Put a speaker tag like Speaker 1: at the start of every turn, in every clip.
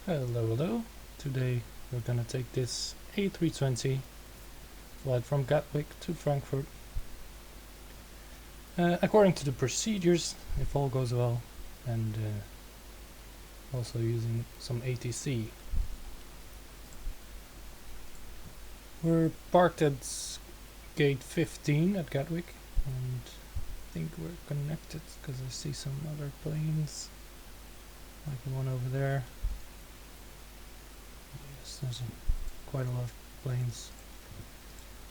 Speaker 1: Hello. Today we're gonna take this A320 flight from Gatwick to Frankfurt. According to the procedures, if all goes well, and also using some ATC. We're parked at gate 15 at Gatwick, and I think we're connected because I see some other planes, like the one over there. Yes, there's quite a lot of planes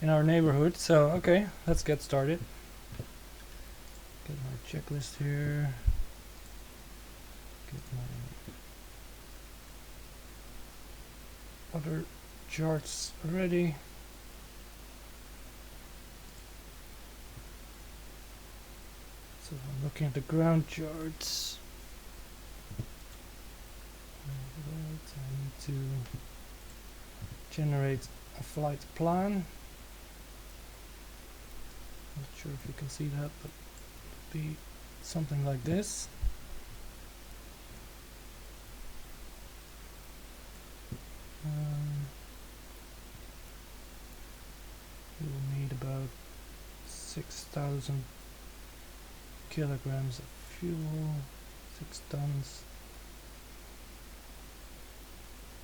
Speaker 1: in our neighborhood, so okay, let's get started. Get my checklist here. Get my other charts ready. So I'm looking at the ground charts. Right, I need to generate a flight plan. Not sure if you can see that, but it'll be something like this. We will need about 6,000 kilograms of fuel, 6 tons.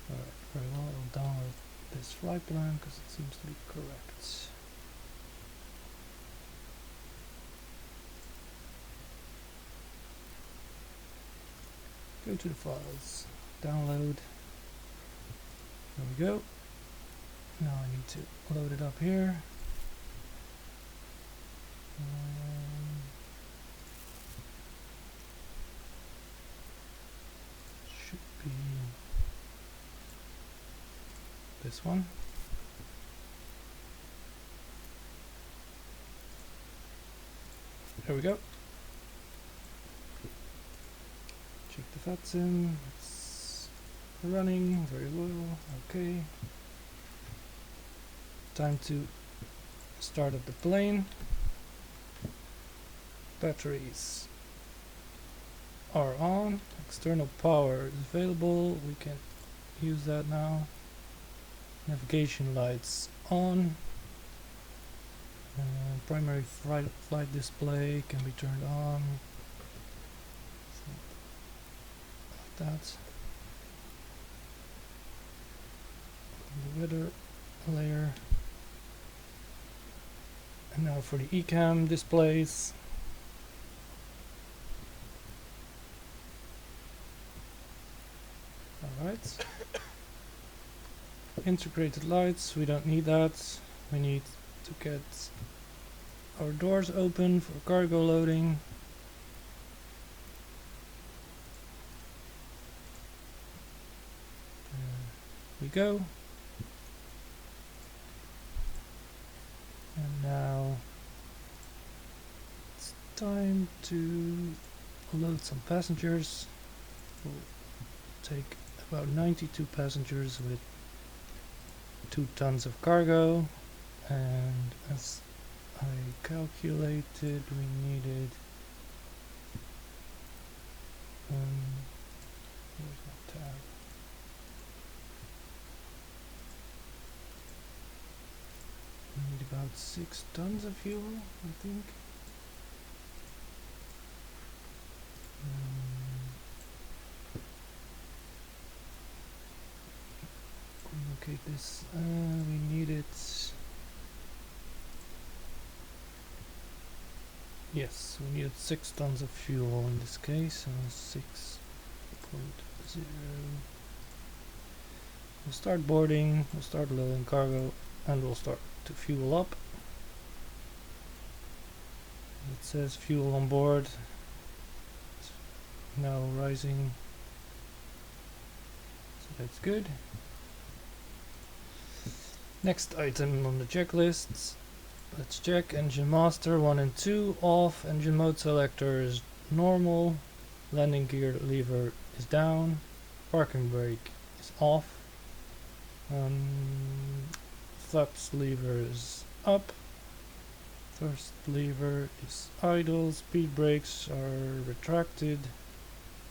Speaker 1: Alright, very well, I'll download this flight plan because it seems to be correct. Go to the files, download. There we go. Now I need to load it up here. Should be this one. There we go. Check the Vatsim. It's running very well. Okay. Time to start up the plane. Batteries are on. External power is available. We can use that now. Navigation lights on. Primary flight display can be turned on. Like that. The weather layer. And now for the eCam displays. Alright. Integrated lights, we don't need that. We need to get our doors open for cargo loading. There we go. And now it's time to load some passengers. We'll take about 92 passengers with 2 tons of cargo, and as I calculated, we needed where's my tab? We need about 6 tons of fuel, I think. Okay, this we needed. Yes, we needed 6 tons of fuel in this case, so 6.0. We'll start boarding, we'll start loading cargo, and we'll start to fuel up. It says fuel on board. It's now rising, so that's good. Next item on the checklist, let's check engine master 1 and 2 off, engine mode selector is normal, landing gear lever is down, parking brake is off, flaps lever is up, thrust lever is idle, speed brakes are retracted,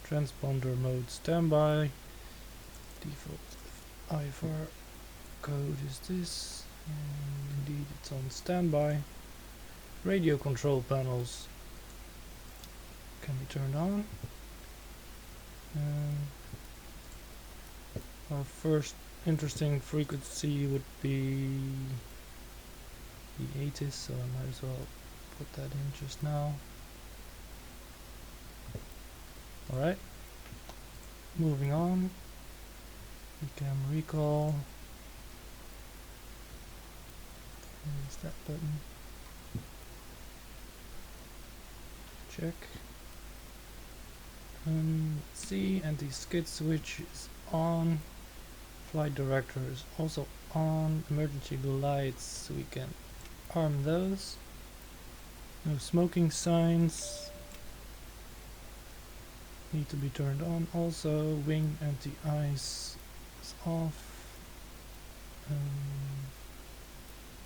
Speaker 1: transponder mode standby, Default IFR code is this, and indeed it's on standby. Radio control panels can be turned on. Our first interesting frequency would be the 80s, so I might as well put that in just now. Alright, moving on. We can recall. There's that button. Check. Let's see, anti-skid switch is on. Flight director is also on. Emergency lights, so we can arm those. No smoking signs. Need to be turned on. Also, wing anti-ice is off.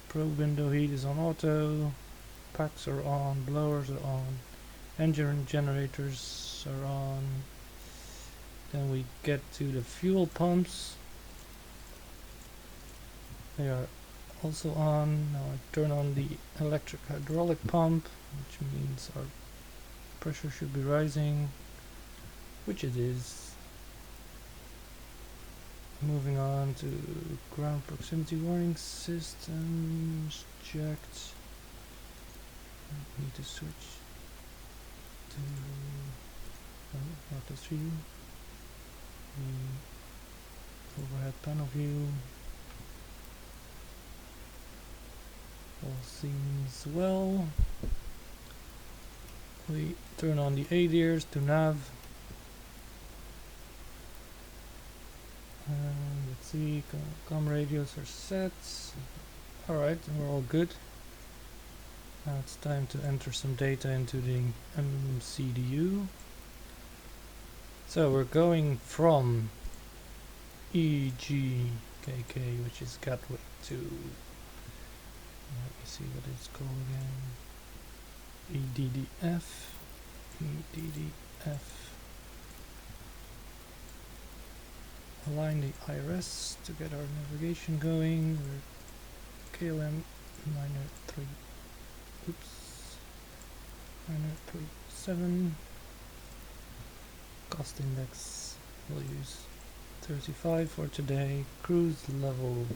Speaker 1: Probe window heat is on auto. Packs are on. Blowers are on. Engine generators are on. Then we get to the fuel pumps. They are also on. Now I turn on the electric hydraulic pump, which means our pressure should be rising, which it is. Moving on to ground proximity warning systems checked. I need to switch to not this view. The overhead panel view. All seems well. We turn on the ADIRs to nav. Let's see, com radios are set. Alright, we're all good. Now it's time to enter some data into the MCDU. So we're going from EGKK, which is Gatwick, to, let me see what it's called again, EDDF. Align the IRS to get our navigation going. We're KLM 903. Oops. 937. Cost index. We'll use 35 for today. Cruise level.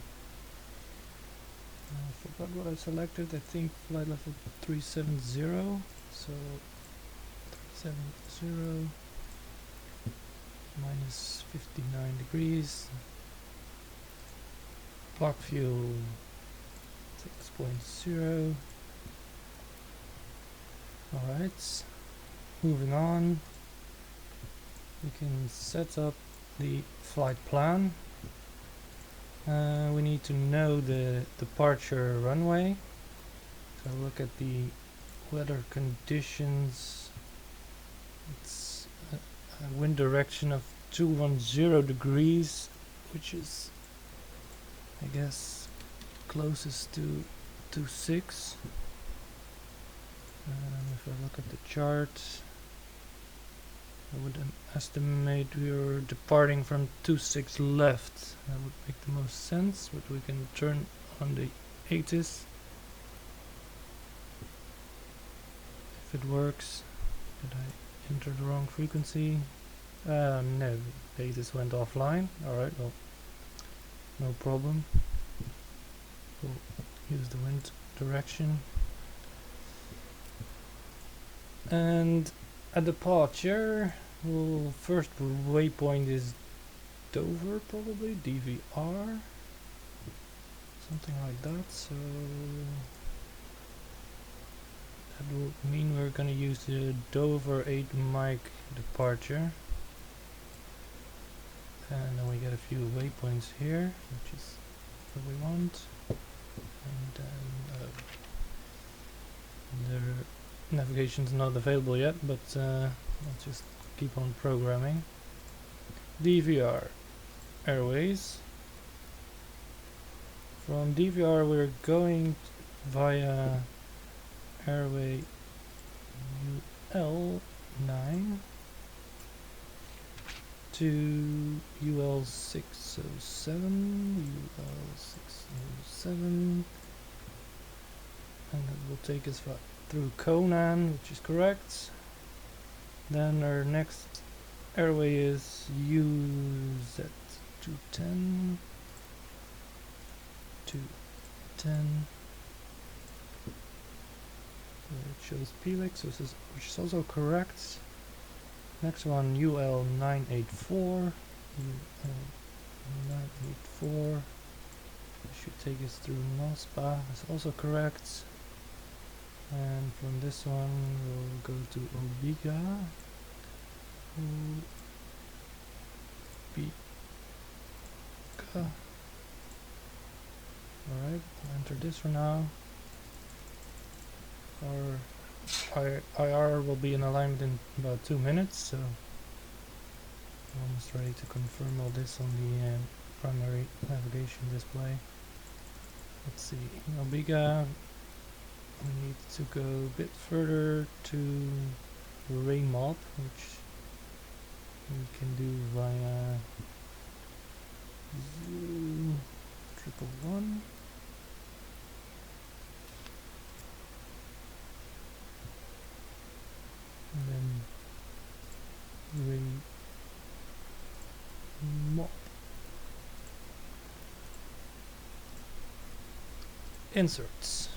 Speaker 1: I forgot what I selected. I think flight level 370. So 370. Minus 59 degrees. Block fuel 6.0. Alright, moving on. We can set up the flight plan. We need to know the departure runway. So look at the weather conditions. It's a wind direction of 210 degrees, which is, I guess, closest to 26. If I look at the chart, I would estimate we are departing from 26 left. That would make the most sense, but we can turn on the ATIS if it works. Did I enter the wrong frequency? No, the ATIS went offline. Alright, well, no problem. We'll use the wind direction. And at departure, first waypoint is Dover, probably, DVR, something like that. So that will mean we're gonna use the Dover 8 mic departure. And then we get a few waypoints here, which is what we want. And then the navigation's not available yet, but I'll just keep on programming. DVR Airways. From DVR we're going via Airway UL9 to to UL607, and it will take us through Conan, which is correct. Then our next airway is UZ210, 210. It shows Pelix, which is also correct. Next one, UL984. UL984. It should take us through Nospa. That's also correct. And from this one, we'll go to Obiga. Alright, I'll enter this for now. Our IR will be in alignment in about 2 minutes, so we're almost ready to confirm all this on the primary navigation display. Let's see, Obiga, we need to go a bit further to Raymob, which we can do via Zoo 111. And then Raymob. Inserts.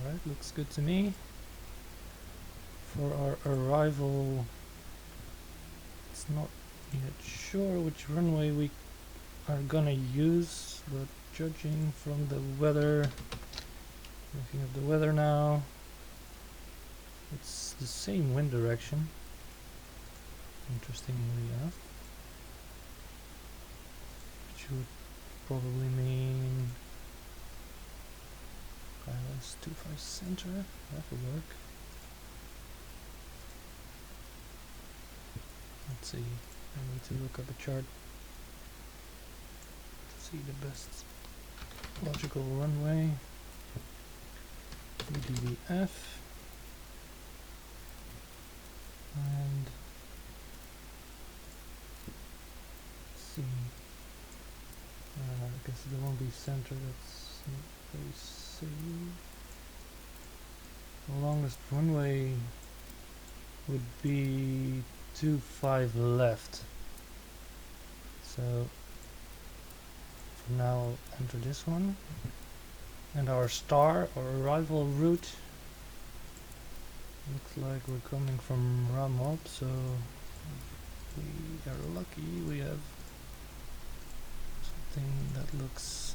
Speaker 1: Alright, looks good to me. For our arrival, it's not yet sure which runway we are gonna use, but judging from the weather, looking at the weather now, it's the same wind direction, interestingly enough, which would probably mean ILS 25 center. That will work. Let's see, I need to look up a chart to see the best logical runway. UDVF, and let's see, I guess there won't be center, that's not very safe. The longest runway would be 25 left, so for now I'll enter this one. And our star, or arrival route, looks like we're coming from Ramop, so if we are lucky, we have something that looks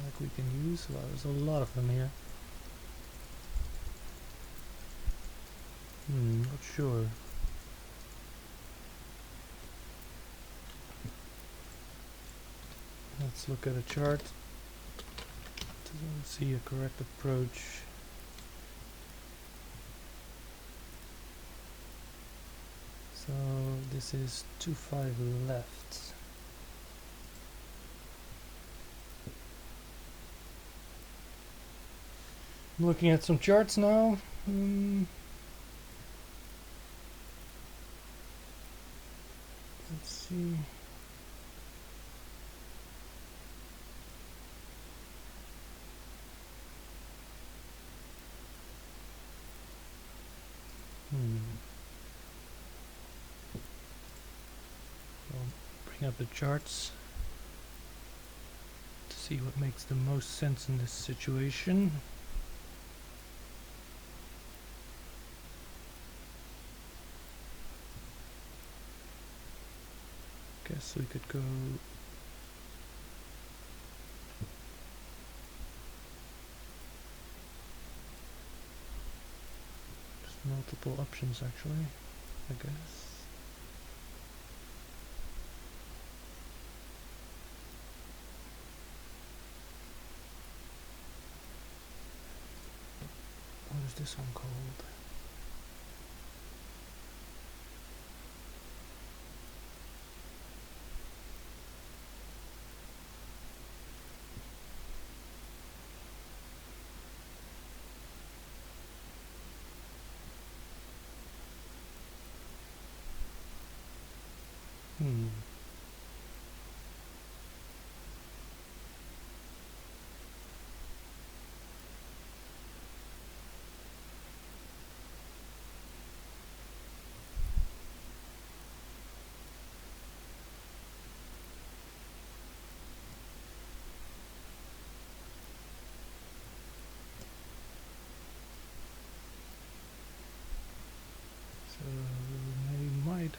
Speaker 1: like we can use. Wow, there's a lot of them here. Not sure. Let's look at a chart. Doesn't see a correct approach. So this is 25 left. I'm looking at some charts now. Let's see. I'll bring up the charts to see what makes the most sense in this situation. Guess we could go just multiple options actually, I guess. What is this one called?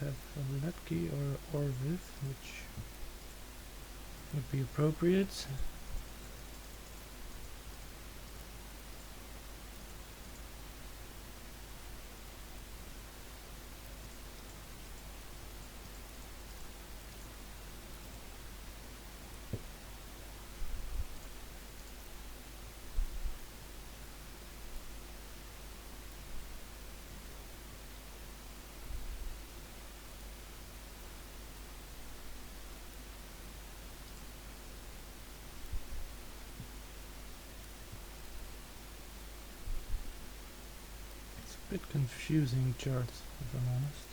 Speaker 1: have a Latke or Orviv, which would be appropriate. Bit confusing chart, if I'm honest.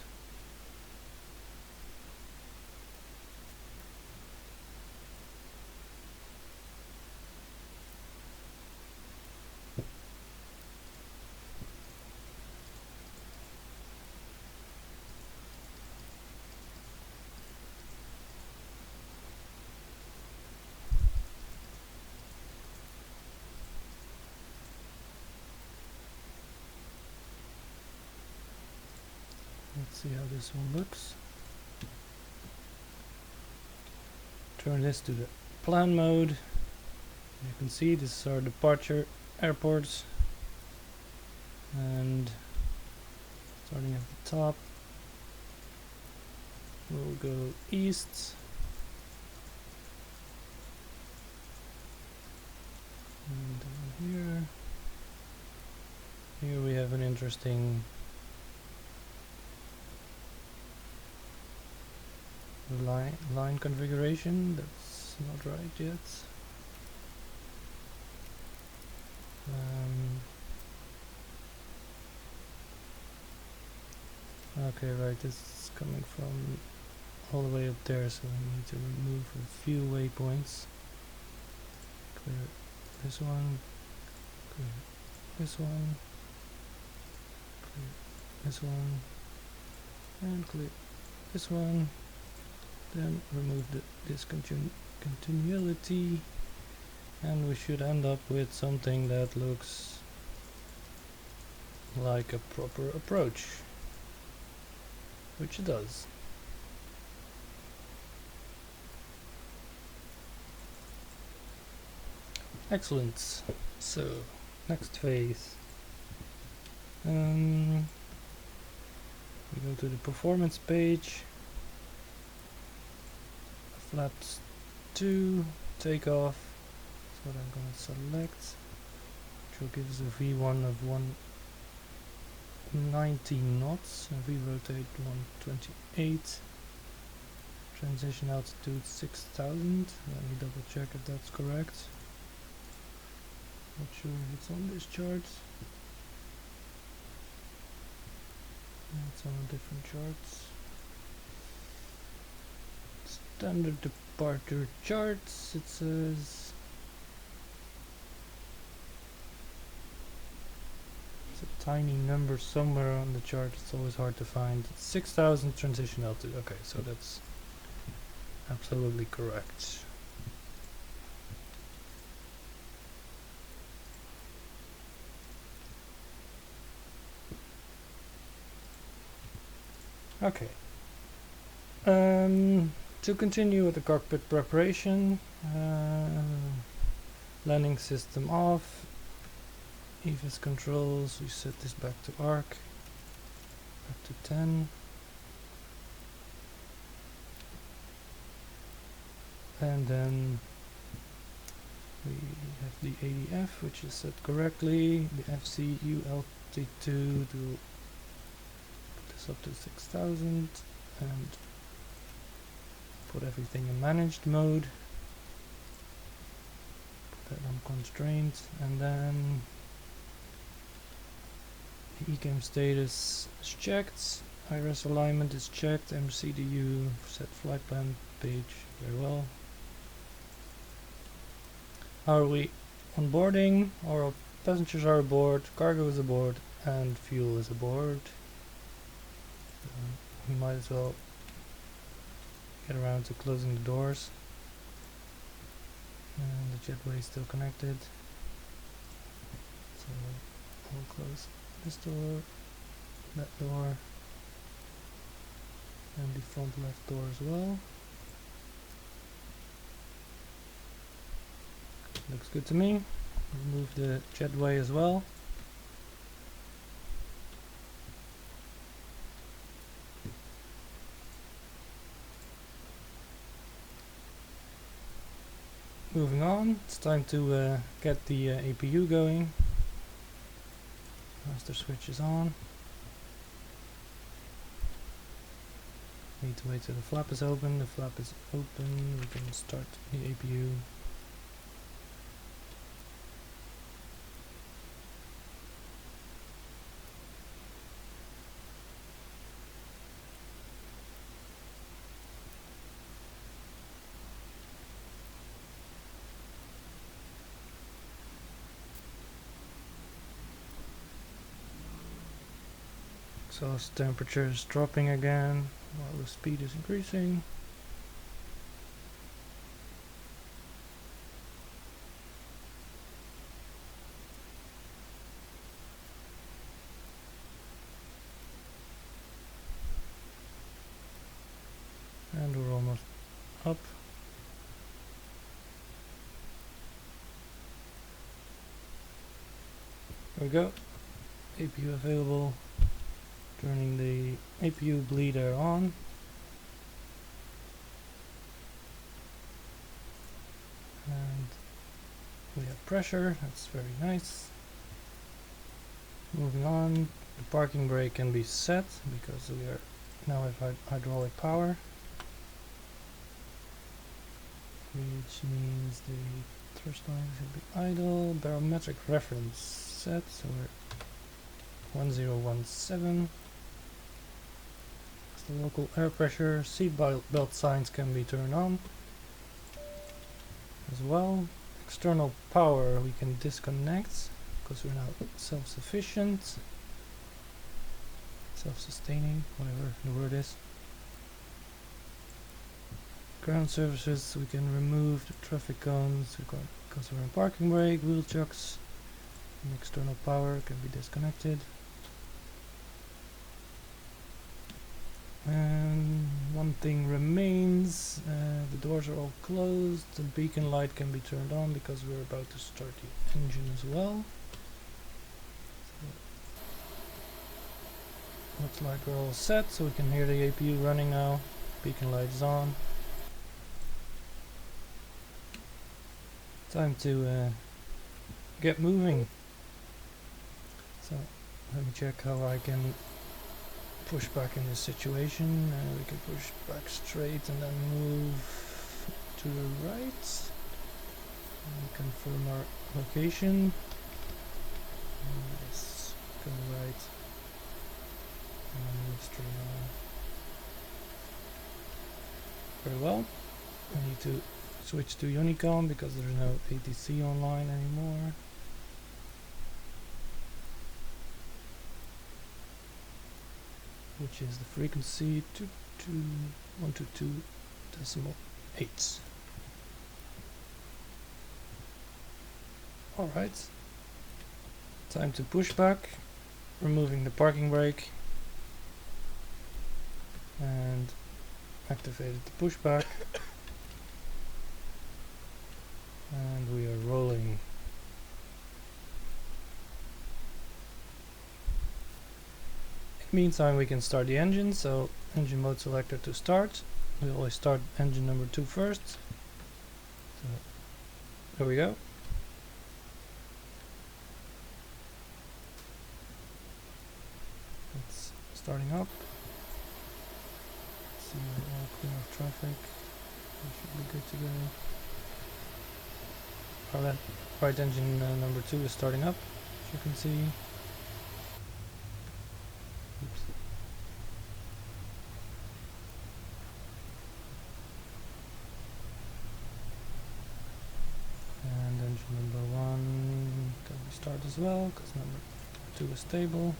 Speaker 1: Let's see how this one looks. Turn this to the plan mode. You can see this is our departure airports, and starting at the top we'll go east and down here we have an interesting line configuration. That's not right yet. Okay, right, this is coming from all the way up there, so we need to remove a few waypoints. Clear this one, clear this one, clear this one, and clear this one. Then remove the discontinuity, and we should end up with something that looks like a proper approach, which it does. Excellent. So next phase, we go to the performance page. Flaps 2 takeoff is what I'm going to select, which will give us a V1 of 190 knots, and V rotate 128. Transition altitude 6000. Let me double check if that's correct. Not sure if it's on this chart. It's on different charts. Standard departure charts, it says it's a tiny number somewhere on the chart, it's always hard to find. 6000 transition altitude. Okay, so that's absolutely correct. Okay. To continue with the cockpit preparation, landing system off, EVIS controls, we set this back to ARC, back to 10, and then we have the ADF, which is set correctly, the FCU LT2 to put this up to 6000, and put everything in managed mode, put that on constraint, and then the ECAM status is checked, IRS alignment is checked, MCDU set flight plan page, very well. How are we on boarding? Our passengers are aboard, cargo is aboard, and fuel is aboard. We might as well get around to closing the doors, and the jetway is still connected, so we'll close this door, that door, and the front left door as well. Looks good to me. Remove the jetway as well. Moving on, it's time to get the APU going. Master switch is on. Need to wait till the flap is open. The flap is open. We can start the APU. Exhaust temperature is dropping again while the speed is increasing. And we're almost up. There we go. APU available. Turning the APU bleeder on. And we have pressure, that's very nice. Moving on, the parking brake can be set because we are now have hydraulic power. Which means the thrust line should be idle. Barometric reference set, so we're 1017. The local air pressure, seat belt signs can be turned on as well. External power we can disconnect because we're now self-sufficient, self-sustaining, whatever the word is. Ground surfaces we can remove the traffic cones because we're in parking brake. Wheel chucks and external power can be disconnected. And one thing remains, the doors are all closed, the beacon light can be turned on because we're about to start the engine as well. So looks like we're all set, so we can hear the APU running now. Beacon light is on. Time to get moving. So let me check how I can push back in this situation. We can push back straight and then move to the right and confirm our location. Yes, go right and move straight on. Very well. I need to switch to Unicom because there's no ATC online anymore. Which is the frequency 122.8. Alright, time to push back, removing the parking brake, and activated the pushback, and we are rolling. Meantime we can start the engine, so engine mode selector to start. We always start engine number 2 first. So there we go. It's starting up. Let's see, we're all clear of traffic. We should be good to go. Our right engine number 2 is starting up, as you can see. Oops. And engine number 1 can we start as well, because number 2 is stable.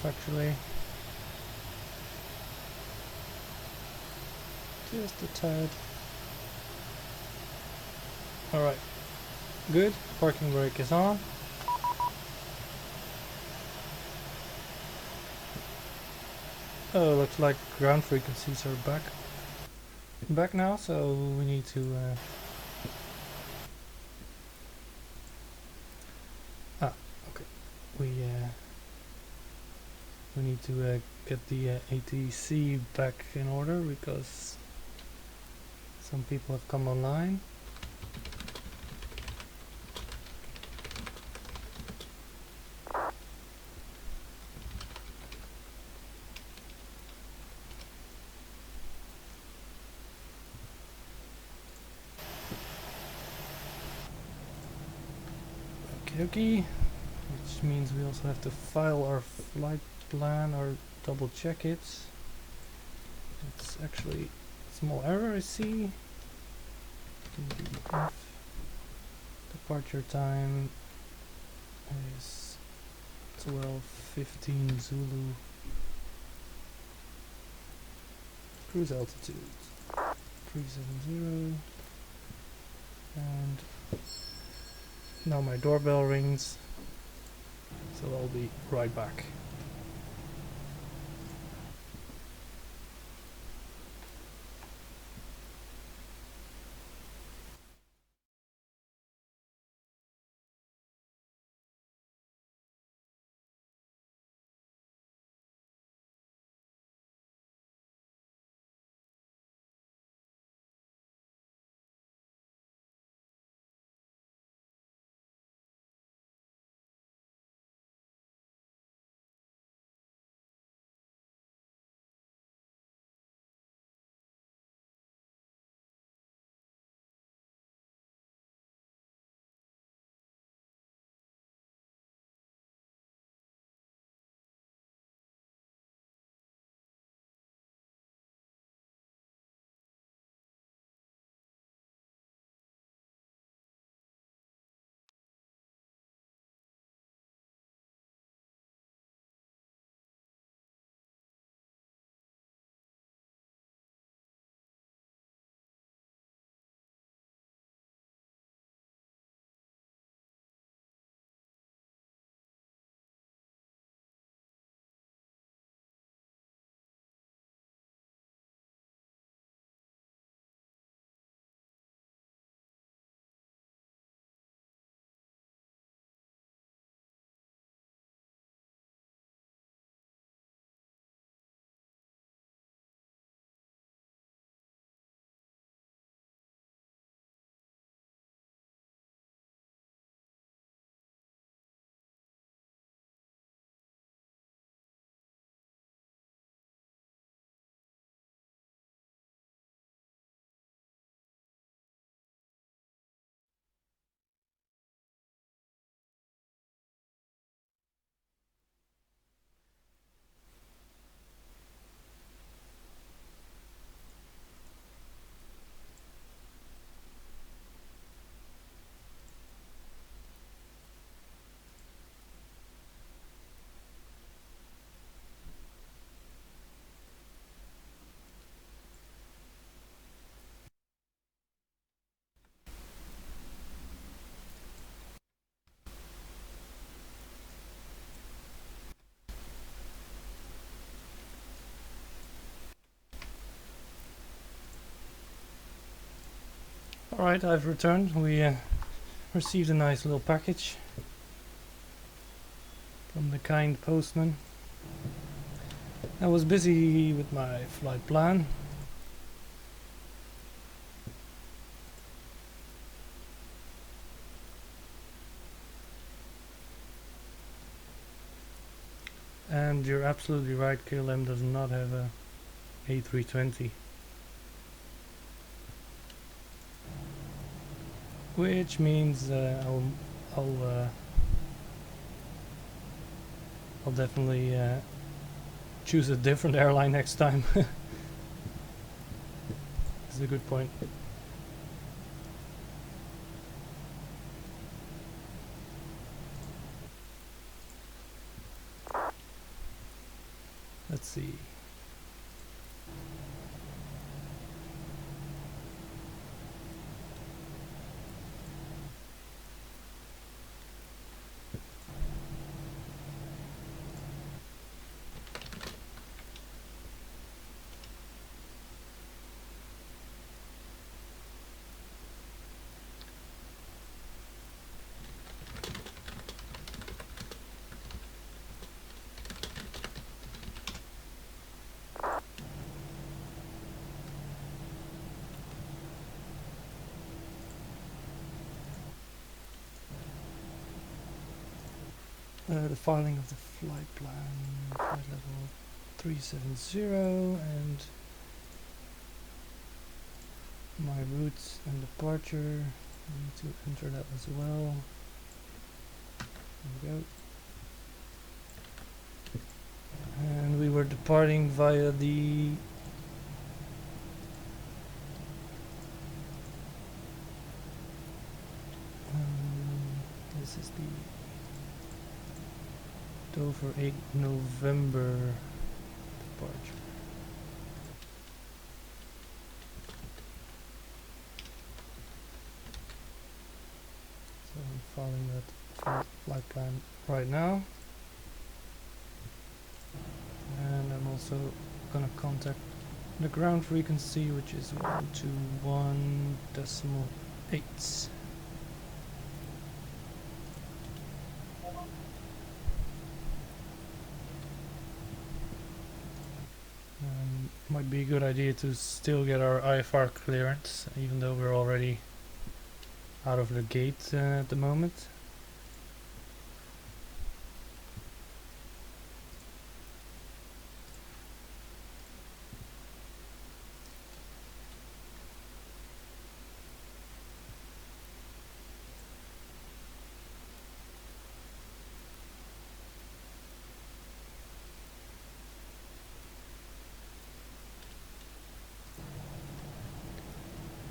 Speaker 1: off actually. Just a tad. Alright, good. Parking brake is on. Oh, looks like ground frequencies are back now, so we need to okay. We need to get the ATC back in order because some people have come online. Okay, which means we also have to file our flight plan or double check it. It's actually a small error I see. DDF. Departure time is 12:15 Zulu. Cruise altitude 370. And now my doorbell rings, so I'll be right back. Alright, I've returned. We received a nice little package from the kind postman. I was busy with my flight plan. And you're absolutely right, KLM does not have a A320. Which means I'll definitely choose a different airline next time. That's a good point. see. The filing of the flight plan, flight level 370, and my route and departure. I need to enter that as well. There we go. And we were departing via the this is the Dover 8 November departure. So I'm following that flight plan right now. And I'm also gonna contact the ground frequency, which is 121.8. Might be a good idea to still get our IFR clearance, even though we're already out of the gate at the moment.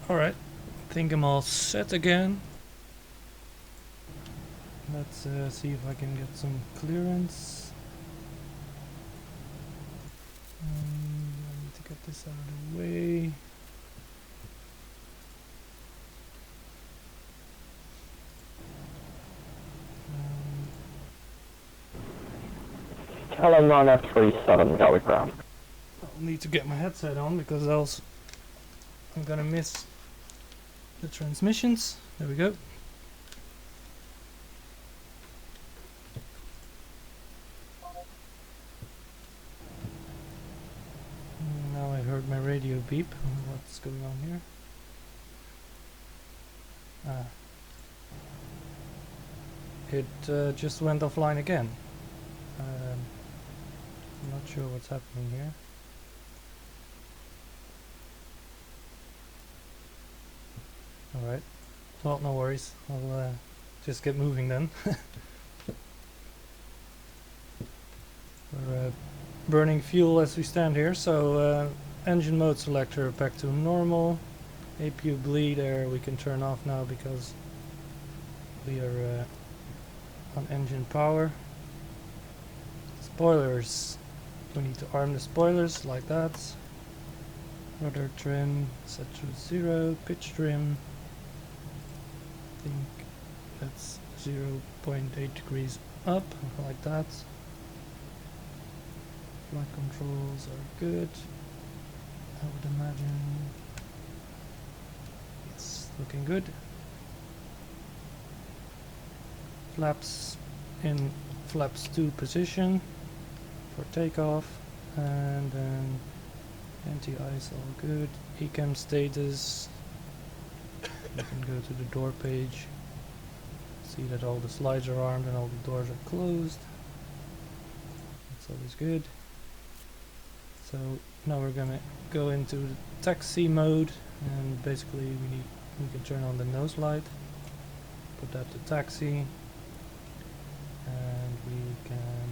Speaker 1: Alright, I think I'm all set again. Let's see if I can get some clearance. I need to get this out of the way.
Speaker 2: Hello, 9F37, Gatwick ground.
Speaker 1: I'll need to get my headset on because else I'm gonna miss the transmissions. There we go. Now I heard my radio beep. What's going on here? It just went offline again. I'm not sure what's happening here. Alright, well, no worries. I'll just get moving then. We're burning fuel as we stand here, so engine mode selector back to normal. APU bleed air we can turn off now because we are on engine power. Spoilers. We need to arm the spoilers like that. Rudder trim set to 0. Pitch trim. I think that's 0.8 degrees up, like that. Flight controls are good, I would imagine. It's looking good. Flaps in flaps 2 position for takeoff, and then anti-ice all good. Ecam status. You can go to the door page, see that all the slides are armed and all the doors are closed. That's always good. So now we're gonna go into the taxi mode, and basically we can turn on the nose light, put that to taxi, and we can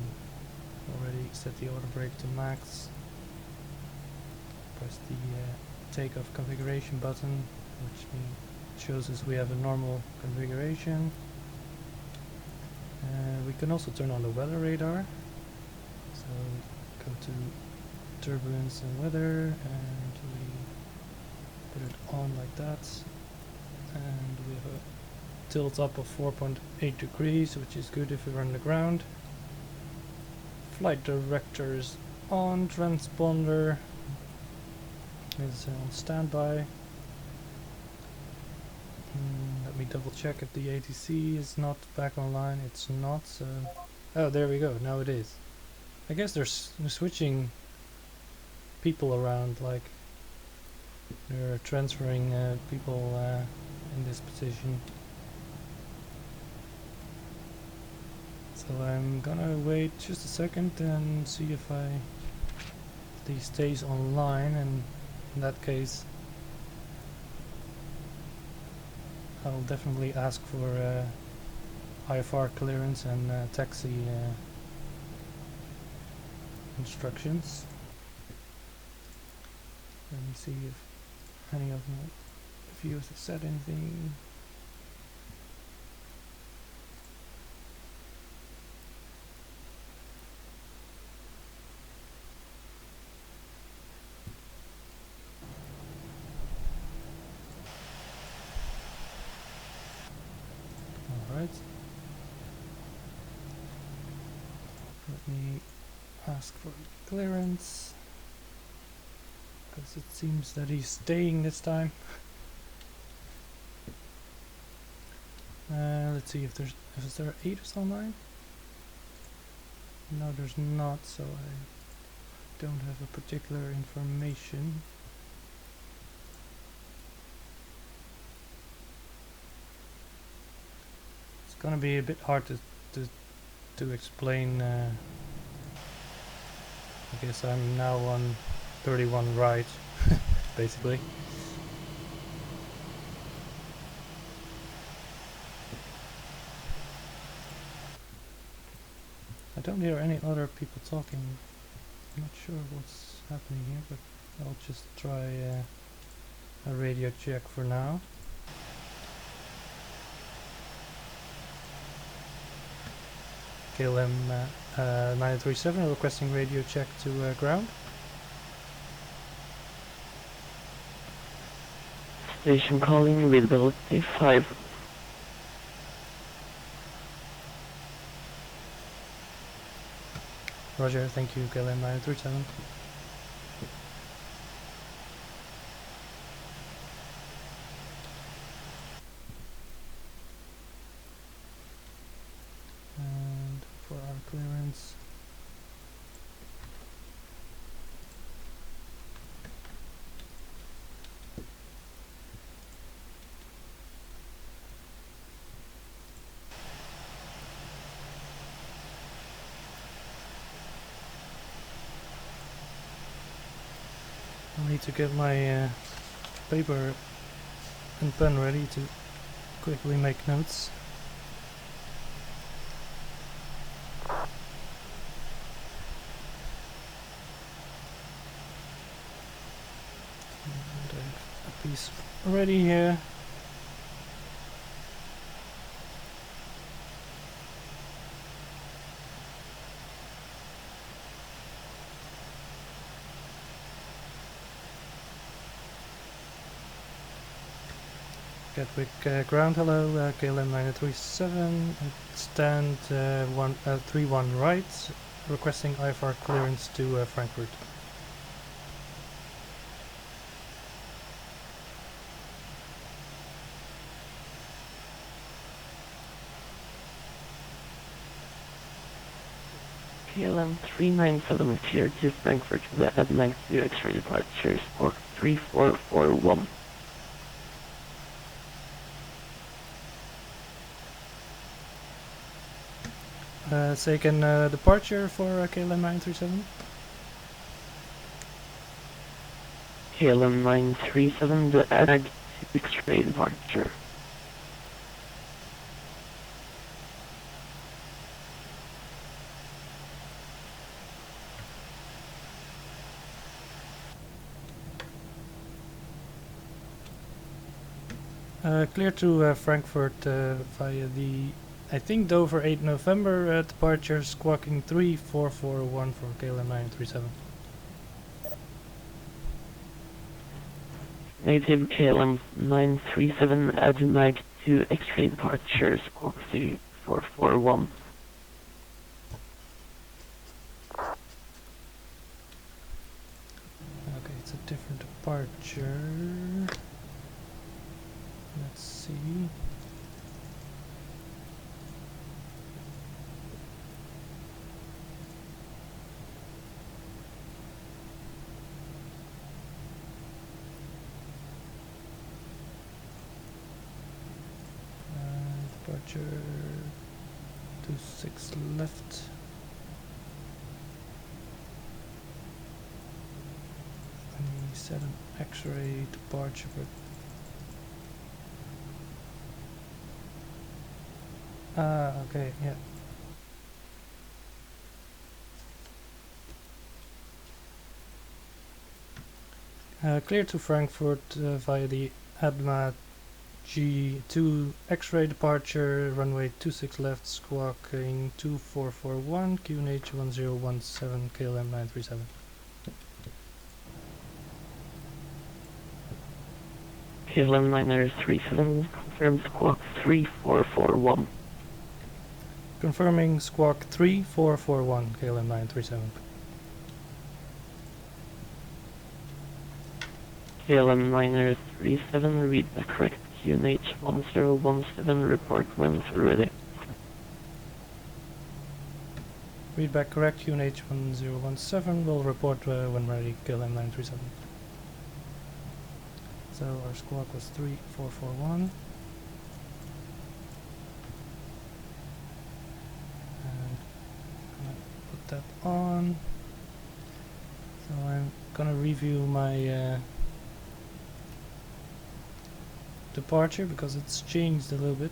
Speaker 1: already set the auto brake to max. Press the takeoff configuration button, which shows us we have a normal configuration. We can also turn on the weather radar. So go to turbulence and weather, and we put it on like that, and we have a tilt up of 4.8 degrees, which is good if we're on the ground. Flight directors on, transponder is on standby. Let me double check if the ATC is not back online. It's not, so... Oh, there we go, now it is. I guess they're switching people around, like they're transferring people in this position. So I'm gonna wait just a second and see if he stays online, and in that case I'll definitely ask for IFR clearance and taxi instructions. Let me see if any of my viewers have said anything. Alright. Let me ask for clearance, because it seems that he's staying this time. Let's see if there ATIS online? No, there's not, so I don't have a particular information. It's gonna be a bit hard to explain. I guess I'm now on 31 right, basically. I don't hear any other people talking. I'm not sure what's happening here, but I'll just try a radio check for now. KLM 937 requesting radio check to ground.
Speaker 2: Station calling, availability 5.
Speaker 1: Roger, thank you, KLM 937. And for our clearance, I'll need to get my paper and pen ready to quickly make notes. And I have a piece ready here. Gatwick ground, hello, KLM 937, stand 31 right, requesting IFR clearance to Frankfurt.
Speaker 2: KLM 397 cleared to Frankfurt with at length to X-ray departures for 3441.
Speaker 1: Taken departure for KLM 937.
Speaker 2: KLM 937 to add to X-ray departure.
Speaker 1: Clear to Frankfurt via the, I think, Dover 8 November departure, squawking 3441 for KLM 937.
Speaker 2: Native KLM 937 Adjunct to X-ray departure squawk 3441.
Speaker 1: Okay, it's a different departure. Let's see. Departure 26 left. And we set an X-ray departure, but okay, yeah. Clear to Frankfurt via the ADMA G2 X-ray departure, runway 26 left, squawking 2441, QNH 1017, KLM 937.
Speaker 2: KLM 937, confirm squawk 3441.
Speaker 1: Confirming squawk 3441, KLM 937.
Speaker 2: KLM 937, read the correct QNH 1017, report when ready.
Speaker 1: Read back correct, QNH 1017, will report when ready, KLM 937. So our squawk was 3441. And I'm gonna put that on. So I'm gonna review my departure because it's changed a little bit.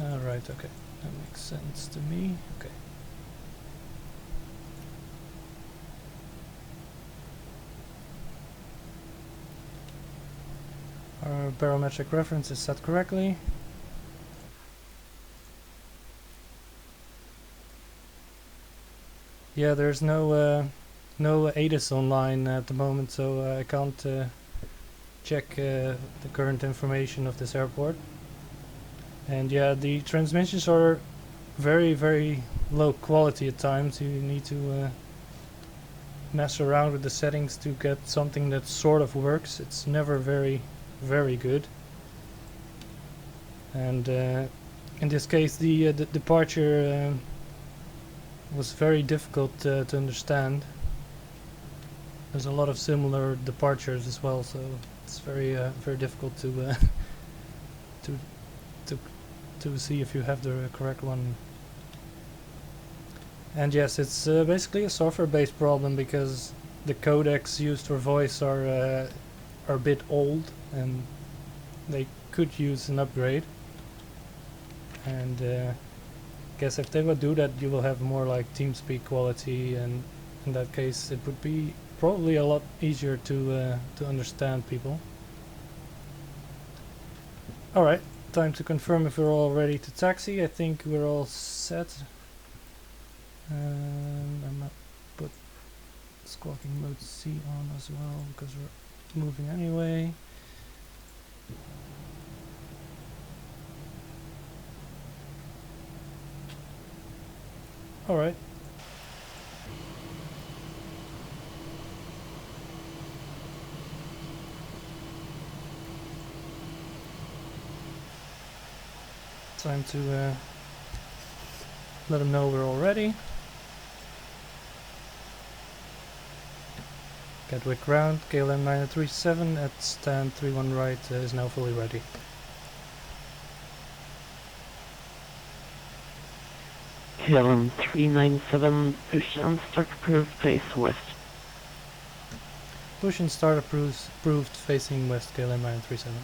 Speaker 1: Right, okay, that makes sense to me. Okay. Our barometric reference is set correctly. Yeah, there's no ATIS online at the moment, so I can't check the current information of this airport. And yeah, the transmissions are very, very low quality at times. You need to mess around with the settings to get something that sort of works. It's never very, very good. And in this case, the departure was very difficult to understand. There's a lot of similar departures as well, so it's very very difficult to to see if you have the correct one. And yes, it's basically a software-based problem because the codecs used for voice are a bit old, and they could use an upgrade. And guess if they would do that, you will have more like TeamSpeak quality, and in that case, it would be probably a lot easier to understand people. All right. Time to confirm if we're all ready to taxi. I think we're all set. I'm not put squawking mode C on as well because we're moving anyway. All right. Time to let them know we're all ready. Gatwick ground, KLM 937 at stand 31 right is now fully ready.
Speaker 2: KLM 397, push and start approved, face west.
Speaker 1: Push and start approved facing west, KLM 937.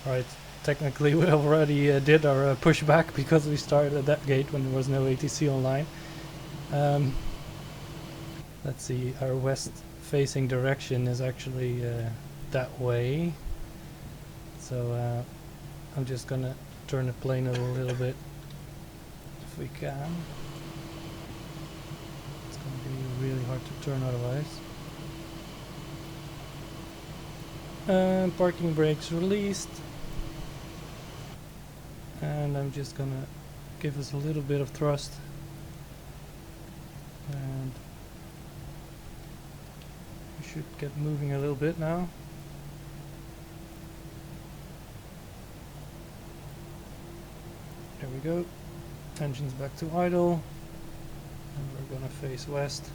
Speaker 1: Right, technically we already did our pushback because we started at that gate when there was no ATC online. Let's see, our west facing direction is actually that way. So I'm just gonna turn the plane a little bit if we can. really hard to turn otherwise. And parking brakes released. And I'm just gonna give us a little bit of thrust. And we should get moving a little bit now. There we go. Engines back to idle. And we're gonna face west.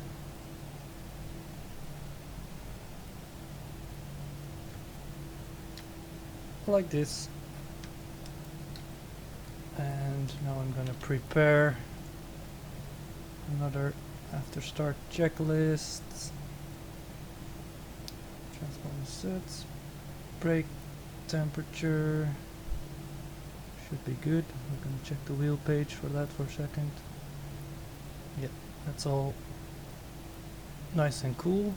Speaker 1: Like this. And now I'm gonna prepare another after start checklist. Transponder sets. Brake temperature. Should be good. I'm gonna check the wheel page for that for a second. Yep, that's all nice and cool.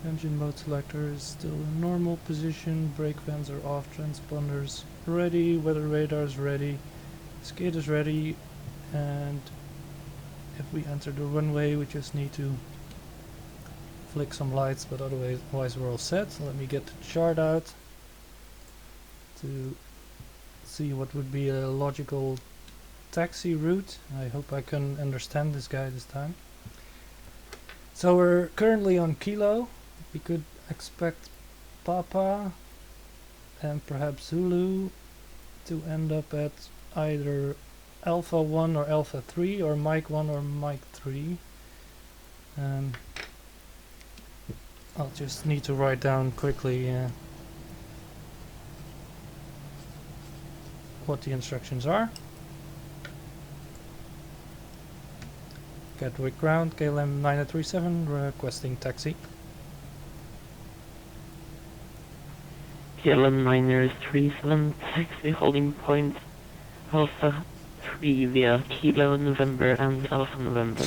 Speaker 1: Engine mode selector is still in normal position. Brake fans are off. Transponders ready. Weather radar is ready. Skid is ready. And if we enter the runway, we just need to flick some lights, but otherwise we're all set. So let me get the chart out to see what would be a logical taxi route. I hope I can understand this guy this time. So we're currently on Kilo. We could expect Papa and perhaps Zulu to end up at either Alpha 1 or Alpha 3 or Mike 1 or Mike 3. I'll just need to write down quickly what the instructions are. Gatwick ground, KLM 937 requesting taxi.
Speaker 2: KLM 937 taxi holding point Alpha 3 via Kilo November and Alpha November.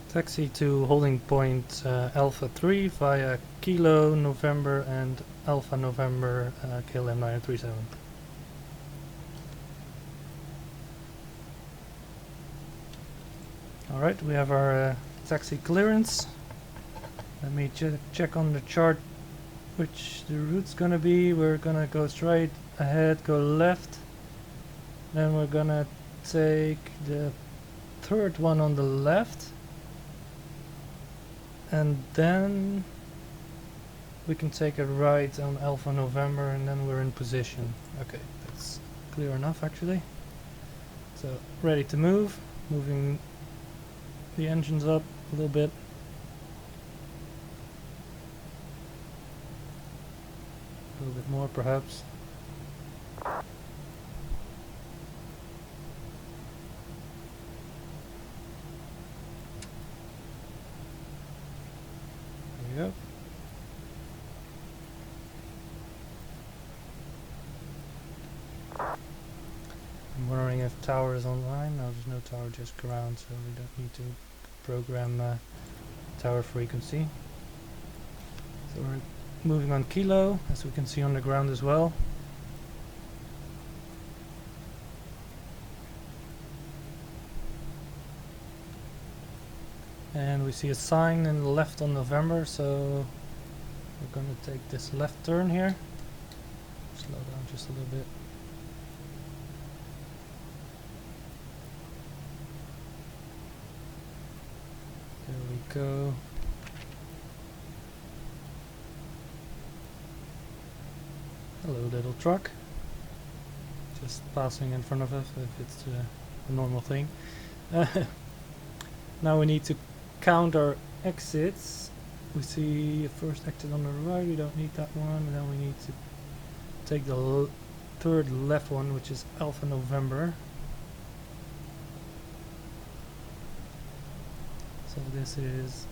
Speaker 1: Taxi to holding point Alpha 3 via Kilo November and Alpha November KLM 937. Alright, we have our taxi clearance. Let me check on the chart which the route's gonna be. We're gonna go straight ahead, go left. Then we're gonna take the third one on the left. And then we can take a right on Alpha November and then we're in position. Okay, that's clear enough actually. So ready to move. Moving the engines up a little bit. A little bit more perhaps. There we go. I'm wondering if tower is online. No, there's no tower, just ground, so we don't need to program tower frequency. So we're moving on Kilo, as we can see on the ground as well. And we see a sign in the left on November, so we're going to take this left turn here. Slow down just a little bit. There we go. Hello little truck. Just passing in front of us if it's a normal thing. Now we need to count our exits. We see a first exit on the right, we don't need that one, and then we need to take the third left one, which is Alpha November. So this is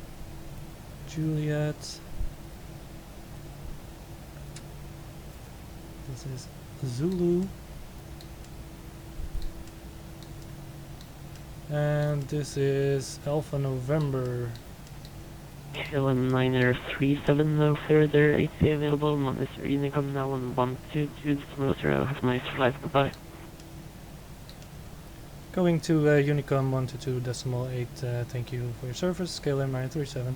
Speaker 1: Juliet. This is Zulu. And this is Alpha November.
Speaker 2: KLM 937, no further AC available. Monitor Unicom now on 122 Smooth. Have a nice flight. Goodbye.
Speaker 1: Going to Unicom 122.8, thank you for your service, scale in 937.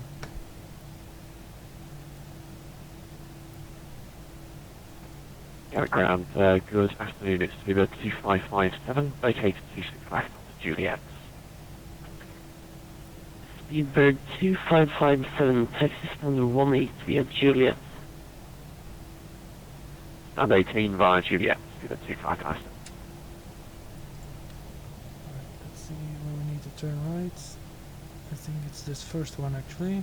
Speaker 2: Ground, good afternoon, it's Lima 2557, located 26 left to Juliet. Speedbird 2557, Texas Thunder 183 at Juliet. And 18 via Juliet, Lima 2557.
Speaker 1: Let's see where we need to turn right. I think it's this first one actually.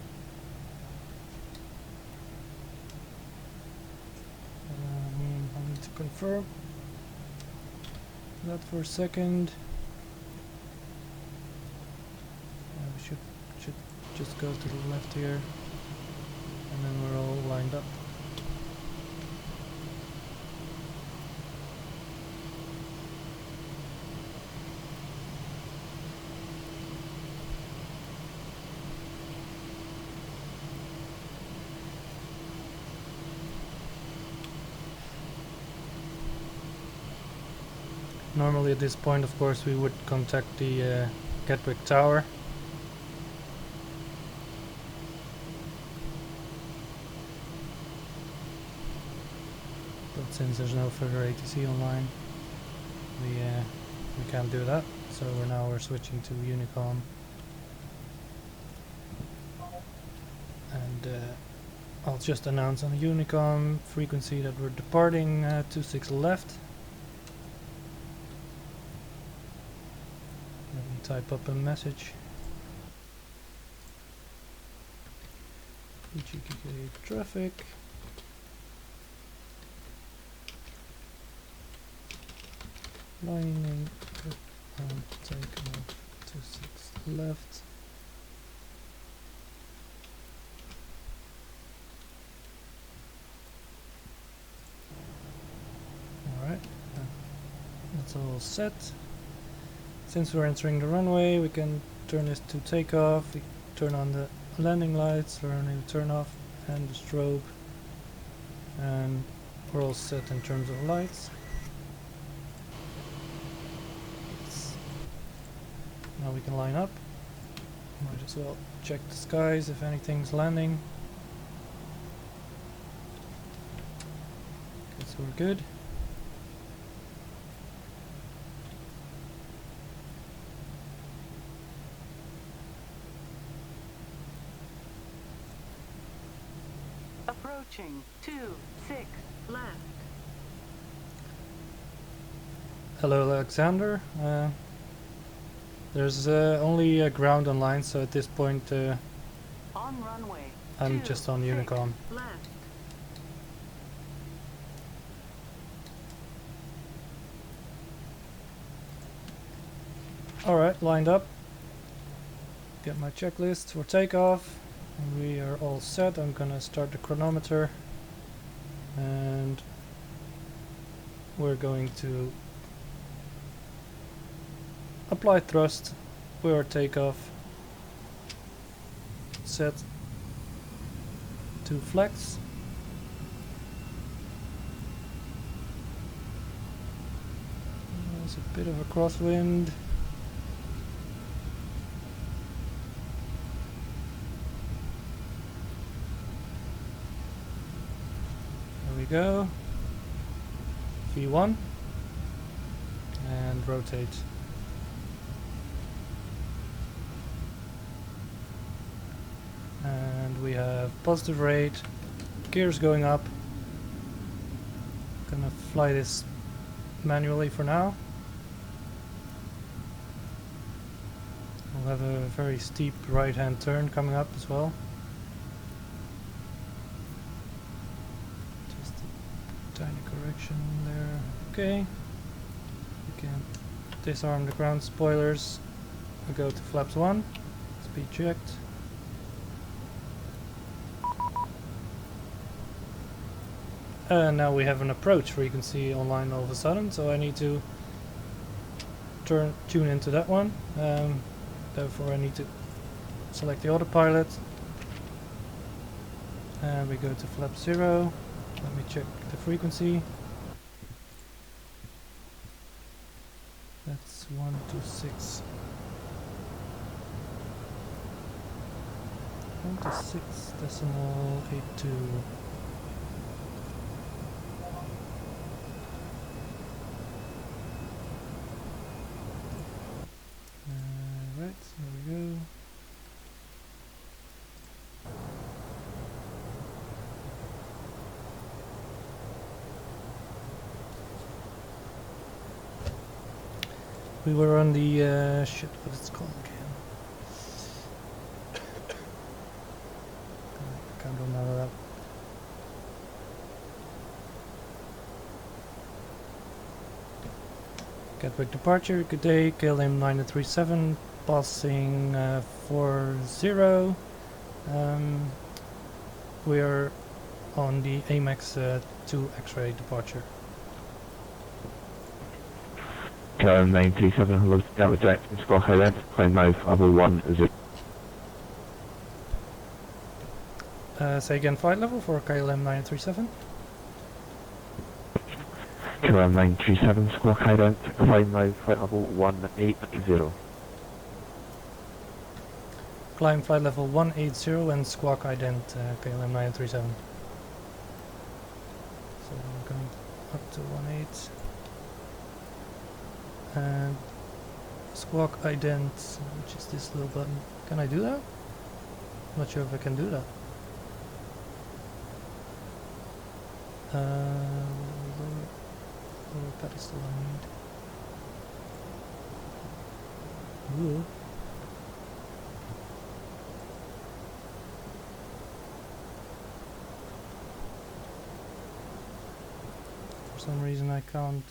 Speaker 1: I need to confirm that for a second. We should just go to the left here, and then we're all lined up. Normally at this point, of course, we would contact the Gatwick Tower. But since there's no further ATC online, we can't do that. So we're switching to Unicom. And I'll just announce on the Unicom frequency that we're departing 26 left. Let me type up a message. GKK traffic. Lining and taking off 26 left. Alright, that's all set. Since we're entering the runway, we can turn this to takeoff. We turn on the landing lights, turn off, and the strobe. And we're all set in terms of lights. Now we can line up. Might as well check the skies if anything's landing. Okay, so we're good.
Speaker 3: Approaching 26 left.
Speaker 1: Hello Alexander. There's only ground online, so at this point
Speaker 3: On runway.
Speaker 1: I'm just on Unicom.
Speaker 3: Left.
Speaker 1: Alright, lined up. Get my checklist for takeoff. And we are all set. I'm gonna start the chronometer. And we're going to apply thrust for our takeoff. Set to flex. There's a bit of a crosswind. There we go. V1 and rotate. And we have positive rate, gears going up. Gonna fly this manually for now. We'll have a very steep right hand turn coming up as well. Just a tiny correction there. Okay. We can disarm the ground spoilers. We go to flaps 1, speed checked. And now we have an approach frequency online all of a sudden, so I need to tune into that one. Therefore I need to select the autopilot. And we go to flap 0. Let me check the frequency. That's 126. 126.82. Right, there we go. We were on the shit, what it's called again? I can't remember that. Gatwick departure, good day, KLM 937, passing 40. We are on the AMEX 2 X-ray departure.
Speaker 2: KLM 937, hello, Gatwick direct, Squawk Island, climb mouth, level 10.
Speaker 1: Say again, flight level for KLM 937.
Speaker 2: KLM 937, Squawk Island, climb mouth, flight level 180.
Speaker 1: Climb flight level 180 and squawk ident KLM 937. So we're going up to 18 and squawk ident, which is this little button. Can I do that? I'm not sure if I can do that. Lower pedestal I need. Ooh. For some reason I can't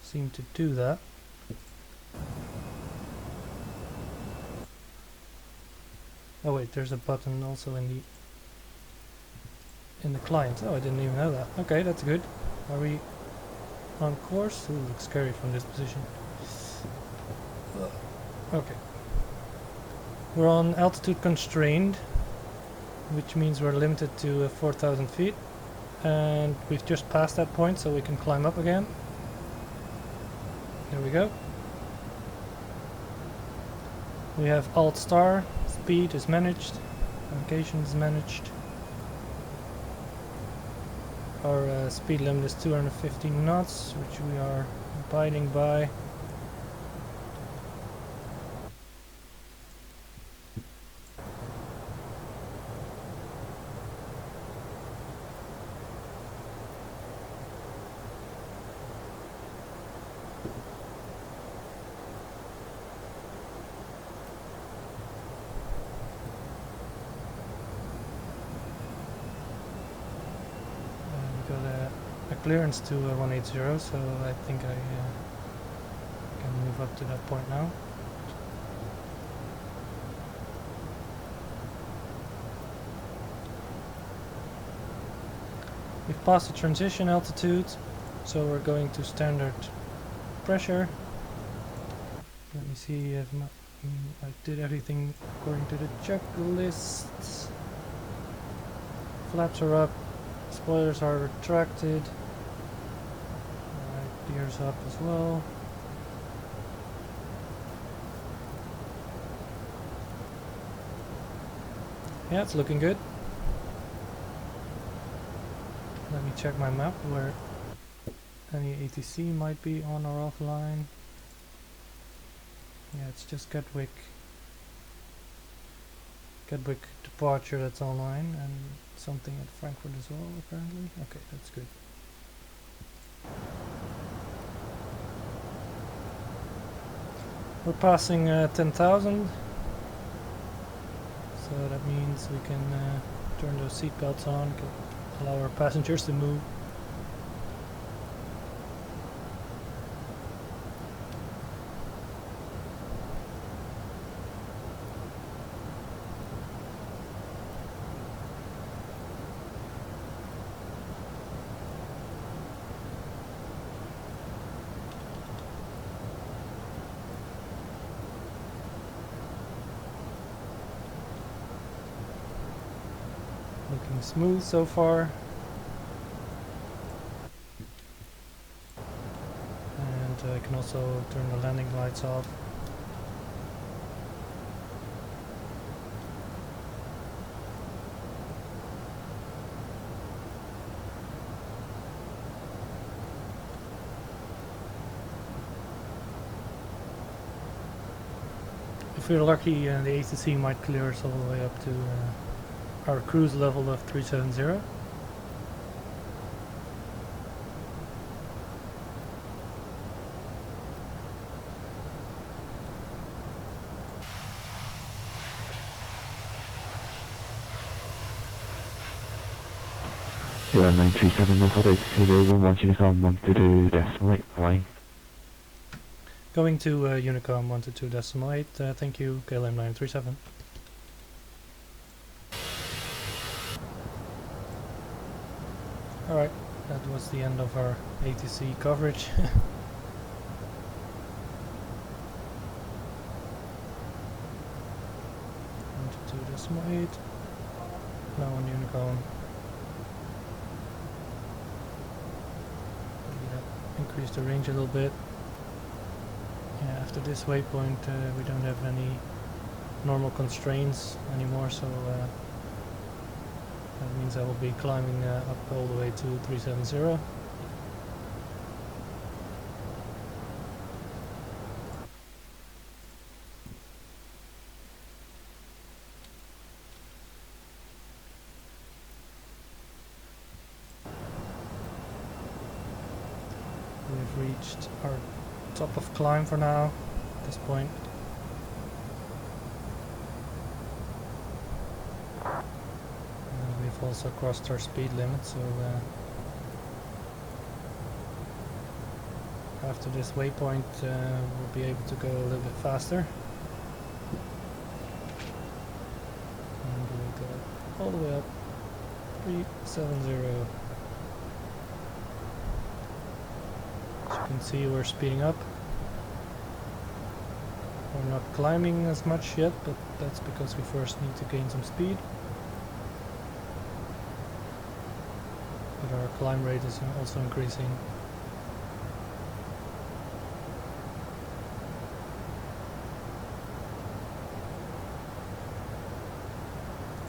Speaker 1: seem to do that. Oh wait, there's a button also in the client. Oh, I didn't even know that. Okay, that's good. Are we on course? Ooh, looks scary from this position. Okay. We're on altitude constrained, which means we're limited to 4,000 feet. And we've just passed that point, so we can climb up again. There we go. We have Alt Star, speed is managed, navigation is managed. Our speed limit is 215 knots, which we are abiding by. Clearance to 180, so I think I can move up to that point now. We've passed the transition altitude, so we're going to standard pressure. Let me see if I did everything according to the checklist. Flaps are up, spoilers are retracted. Gears up as well. Yeah, it's looking good. Let me check my map where any ATC might be on or offline. Yeah, it's just Gatwick departure that's online, and something at Frankfurt as well apparently. Okay, that's good. We're passing 10,000, so that means we can turn those seat belts on, allow our passengers to move. Looking smooth so far. And I can also turn the landing lights off. If we're lucky, the ATC might clear us all the way up to our cruise level of 370.
Speaker 2: Zero 937, Alpha 0, want you to come 122 decimal 8, away.
Speaker 1: Going to Unicom 122.8, thank you, KLM 937. Alright, that was the end of our ATC coverage. 122.8, now on Unicom. Increase the range a little bit. Yeah, after this waypoint we don't have any normal constraints anymore, so that means I will be climbing up all the way to 370. We've reached our top of climb for now at this point. And we've also crossed our speed limit, so after this waypoint we'll be able to go a little bit faster. And we'll go all the way up 370. As you can see, we're speeding up. We're not climbing as much yet, but that's because we first need to gain some speed. But our climb rate is also increasing.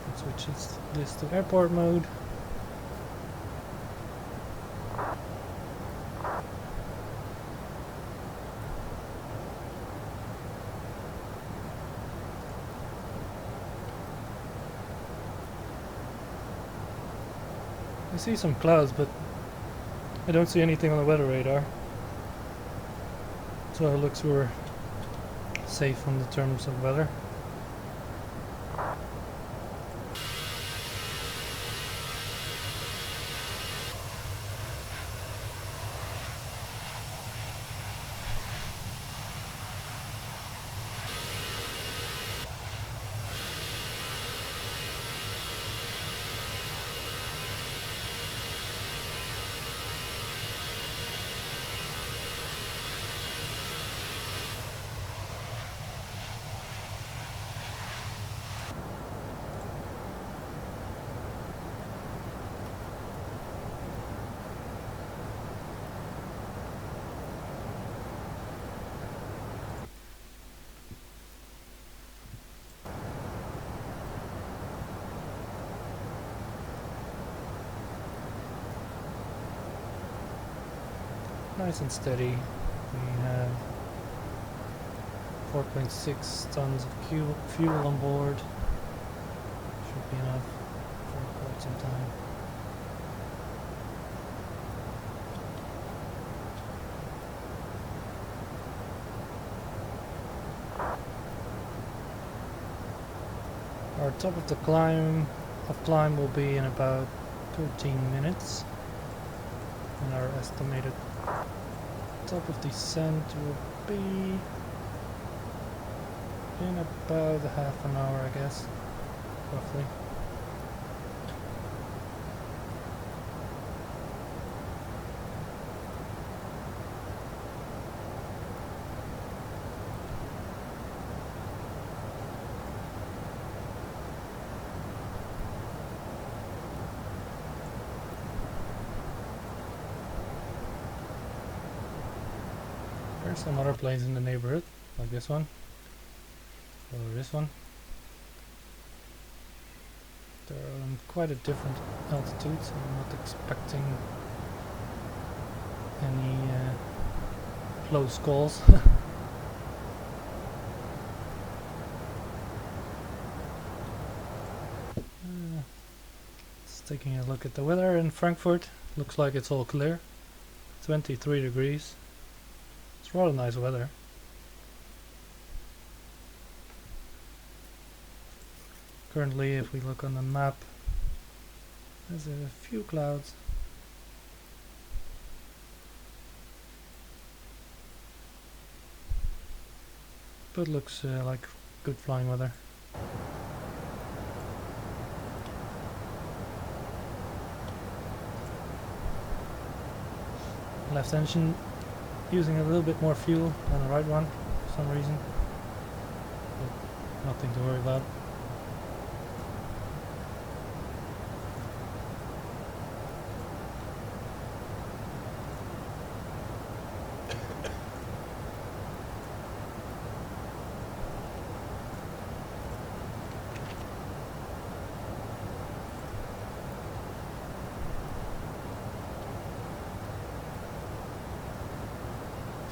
Speaker 1: Let's switch this to airport mode. I see some clouds, but I don't see anything on the weather radar. So it looks we're safe on the terms of weather. Nice and steady. We have 4.6 tons of fuel on board. Should be enough for quite some time. Our top of the climb will be in about 13 minutes, and our estimated top of descent will be in about a half an hour, I guess, roughly. There's some other planes in the neighborhood, like this one, or this one. They're on quite a different altitude, so I'm not expecting any close calls. Just taking a look at the weather in Frankfurt. Looks like it's all clear. 23 degrees. It's rather nice weather. Currently, if we look on the map, there's a few clouds. But looks like good flying weather. Left engine using a little bit more fuel than the right one for some reason. But nothing to worry about.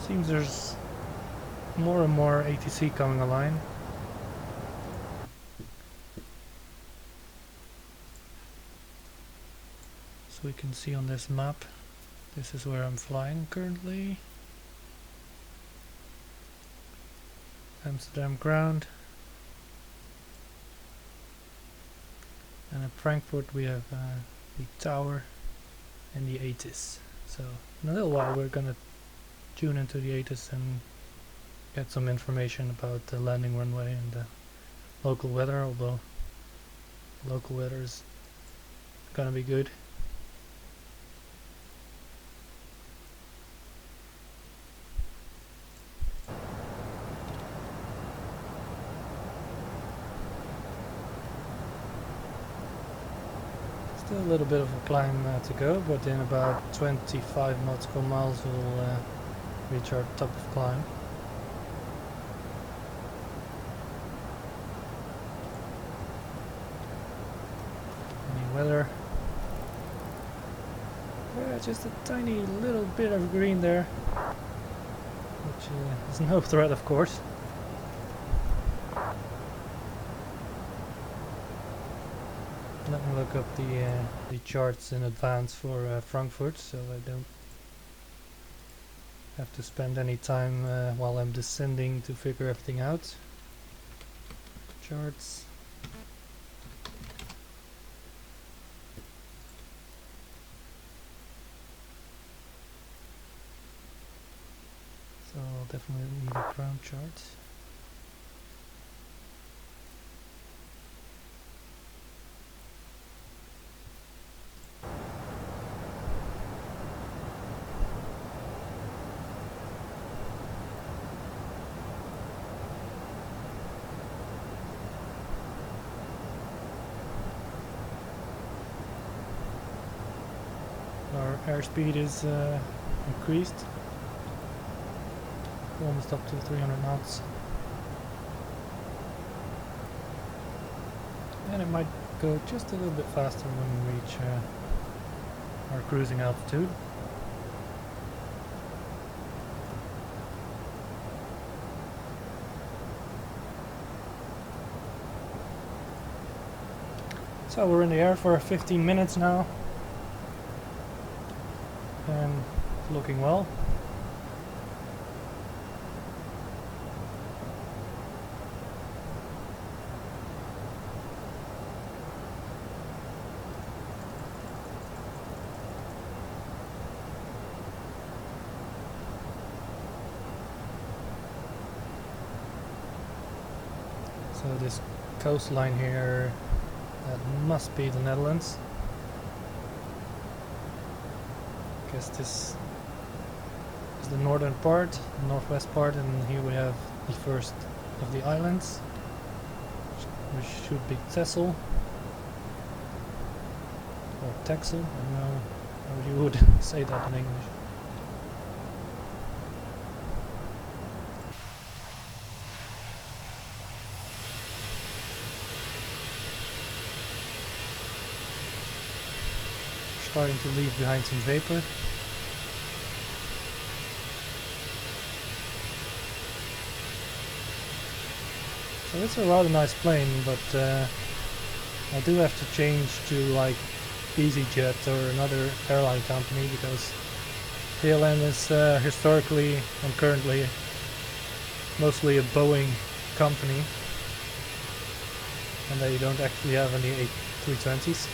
Speaker 1: Seems there's more and more ATC coming online. So we can see on this map, this is where I'm flying currently. Amsterdam ground. And at Frankfurt we have the tower and the ATIS. So in a little while we're gonna tune into the ATIS and get some information about the landing runway and the local weather, although local weather is gonna be good. Still a little bit of a climb to go, but in about 25 nautical miles we'll reach our top of climb. Any weather? Yeah, just a tiny little bit of green there, which is no threat, of course. Let me look up the charts in advance for Frankfurt, so I don't have to spend any time while I'm descending to figure everything out. Charts. So I'll definitely need a ground chart. Our airspeed is increased, almost up to 300 knots, and it might go just a little bit faster when we reach our cruising altitude. So we're in the air for 15 minutes now. And looking well. So this coastline here, that must be the Netherlands. Guess this is the northern part, the northwest part, and here we have the first of the islands, which should be Texel or Texel. I don't know how you would say that in English. starting to leave behind some vapor. So it's a rather nice plane, but I do have to change to like EasyJet or another airline company because KLM is historically and currently mostly a Boeing company, and they don't actually have any A320s.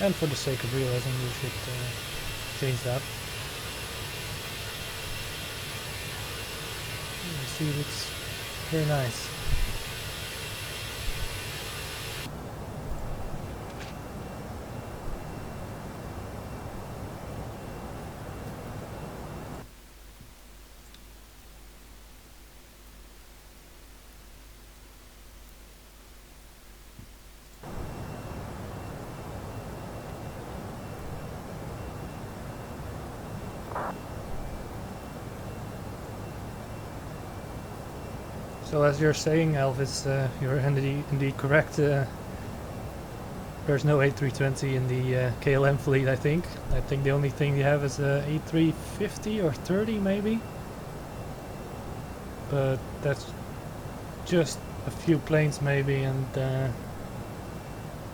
Speaker 1: And for the sake of realism, we should change that. You see, it looks very nice. So as you're saying, Elvis, you're indeed correct. There's no A320 in the KLM fleet, I think. I think the only thing you have is a A350 or 30 maybe. But that's just a few planes maybe, and the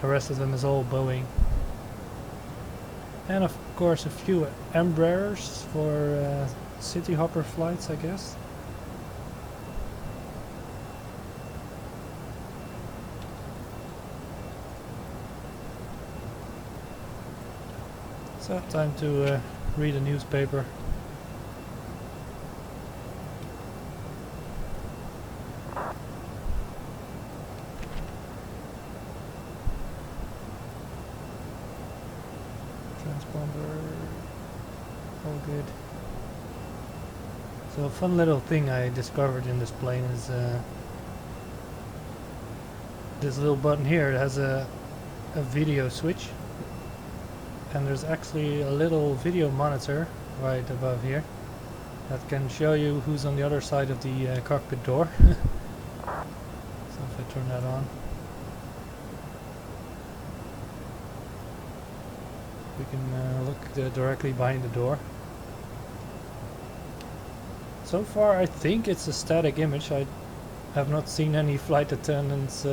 Speaker 1: rest of them is all Boeing. And of course a few Embraers for city hopper flights, I guess. So time to read a newspaper. Transponder, all good. So a fun little thing I discovered in this plane is this little button here. It has a video switch. And there's actually a little video monitor right above here that can show you who's on the other side of the cockpit door. So if I turn that on, we can look directly behind the door. So far I think it's a static image. I have not seen any flight attendants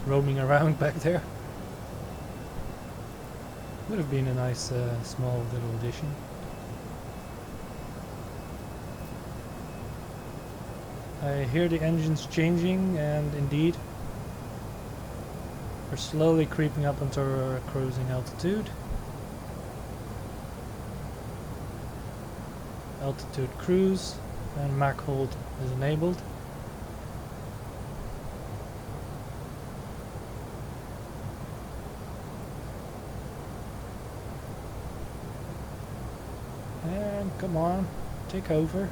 Speaker 1: roaming around back there. Would have been a nice small little addition. I hear the engines changing, and indeed we're slowly creeping up onto our cruising altitude. Altitude cruise, and Mach hold is enabled. And come on, take over.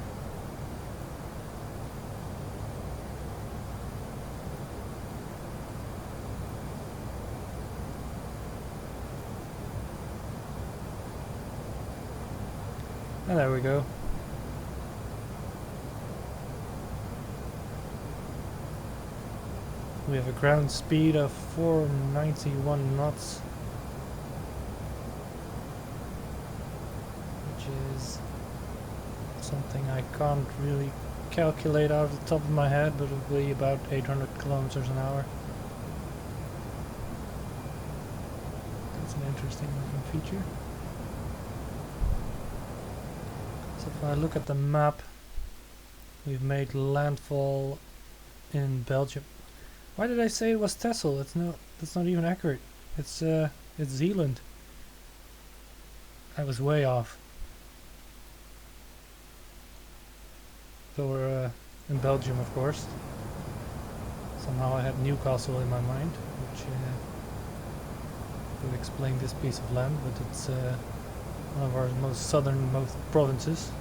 Speaker 1: And there we go. We have a ground speed of 491 knots. Is something I can't really calculate out of the top of my head, but it'll be about 800 kilometers an hour. That's an interesting looking feature. So if I look at the map, we've made landfall in Belgium. Why did I say it was Texel? That's not even accurate. It's Zealand. I was way off. So we're in Belgium, of course. Somehow I had Newcastle in my mind, which would explain this piece of land, but it's one of our most southernmost provinces.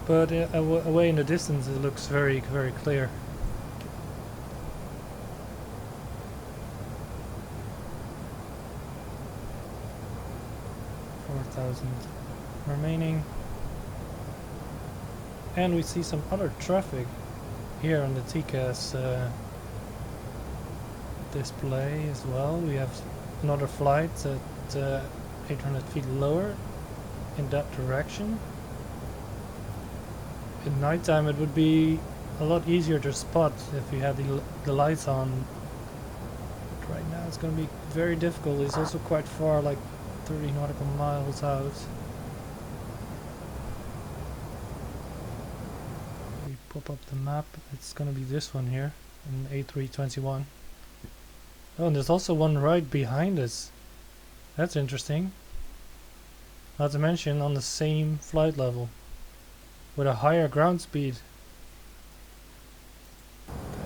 Speaker 1: But away in the distance it looks very, very clear. 4,000 remaining. And we see some other traffic here on the TCAS display as well. We have another flight at 800 feet lower in that direction. In nighttime it would be a lot easier to spot if you had the lights on. But right now it's going to be very difficult. It's also quite far, like 30 nautical miles out. We pop up the map. It's going to be this one here, an A321. Oh, and there's also one right behind us. That's interesting. Not to mention on the same flight level with a higher ground speed.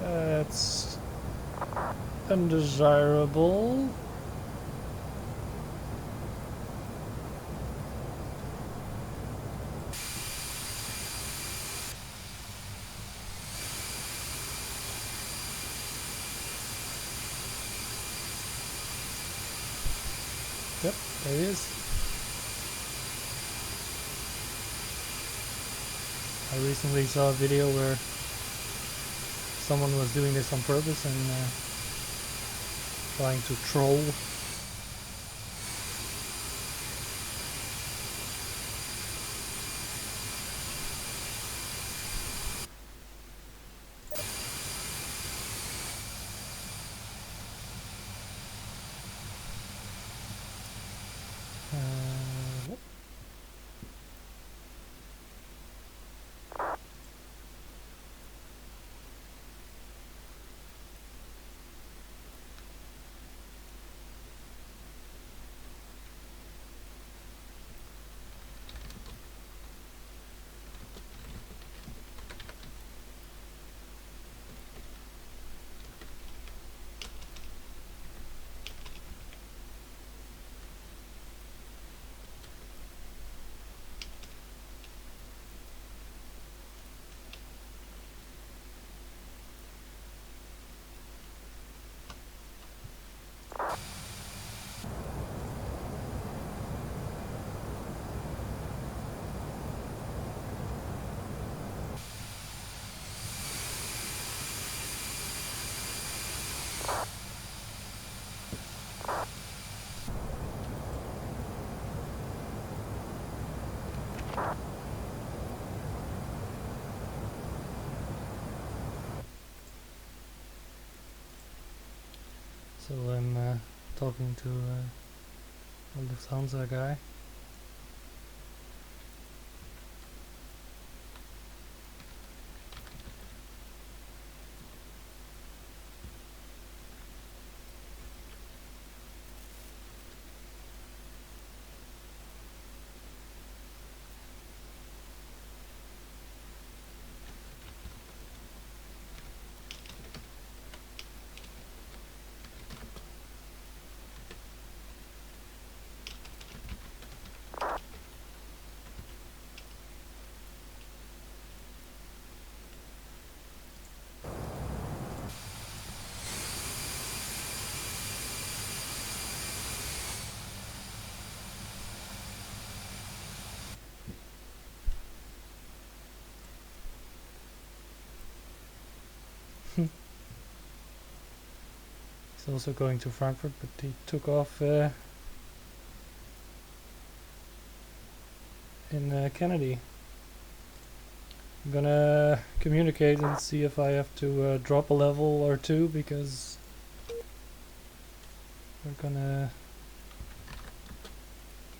Speaker 1: That's undesirable. Yep, there he is. I recently saw a video where someone was doing this on purpose and trying to troll. Yep. So I'm talking to a Lufthansa guy. He's also going to Frankfurt, but he took off in Kennedy. I'm gonna communicate and see if I have to drop a level or two, because we're gonna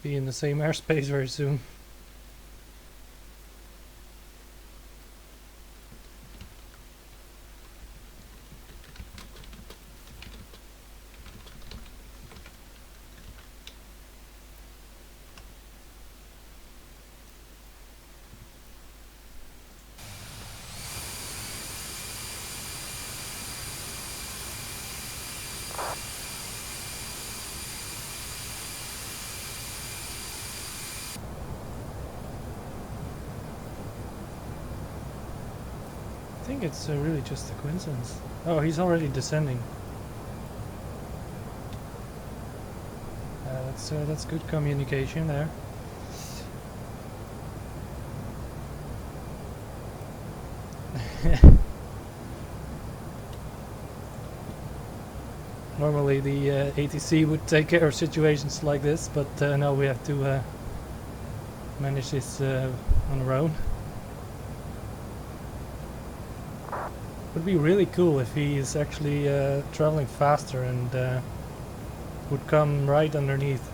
Speaker 1: be in the same airspace very soon. I think it's really just a coincidence. Oh, he's already descending. That's good communication there. Normally the ATC would take care of situations like this, but now we have to manage this on our own. Would be really cool if he is actually traveling faster and would come right underneath.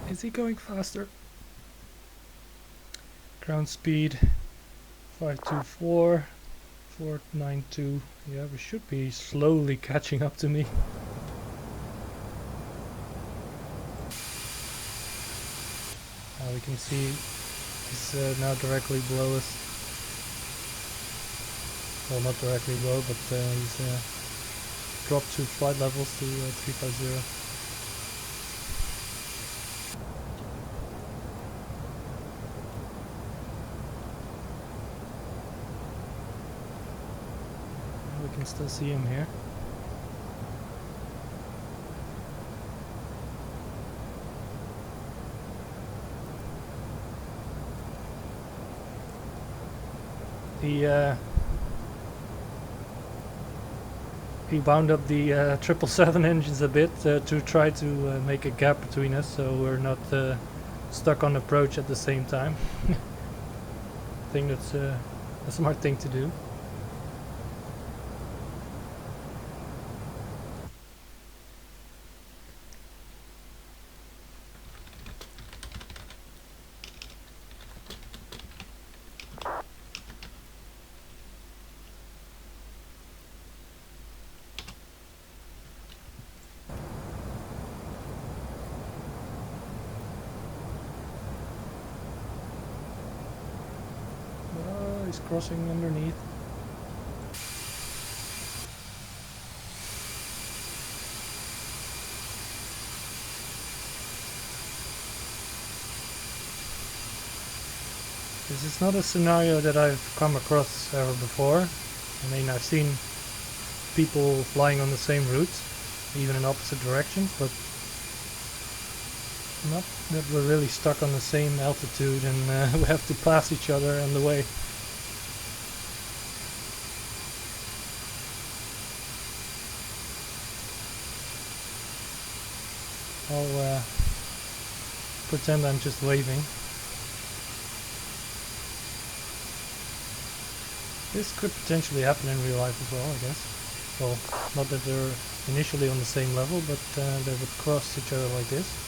Speaker 1: Is he going faster? Ground speed 524, 492. Yeah, we should be slowly catching up to me. We can see he's now directly below us. Well, not directly below, but he's dropped 2 flight levels to 350. We can still see him here. He wound up the 777 engines a bit to try to make a gap between us, so we're not stuck on approach at the same time. I think that's a smart thing to do. He's crossing underneath. This is not a scenario that I've come across ever before. I mean, I've seen people flying on the same routes, even in opposite directions, but not that we're really stuck on the same altitude and we have to pass each other on the way. I'll pretend I'm just waving. This could potentially happen in real life as well, I guess. Well, not that they're initially on the same level, but they would cross each other like this.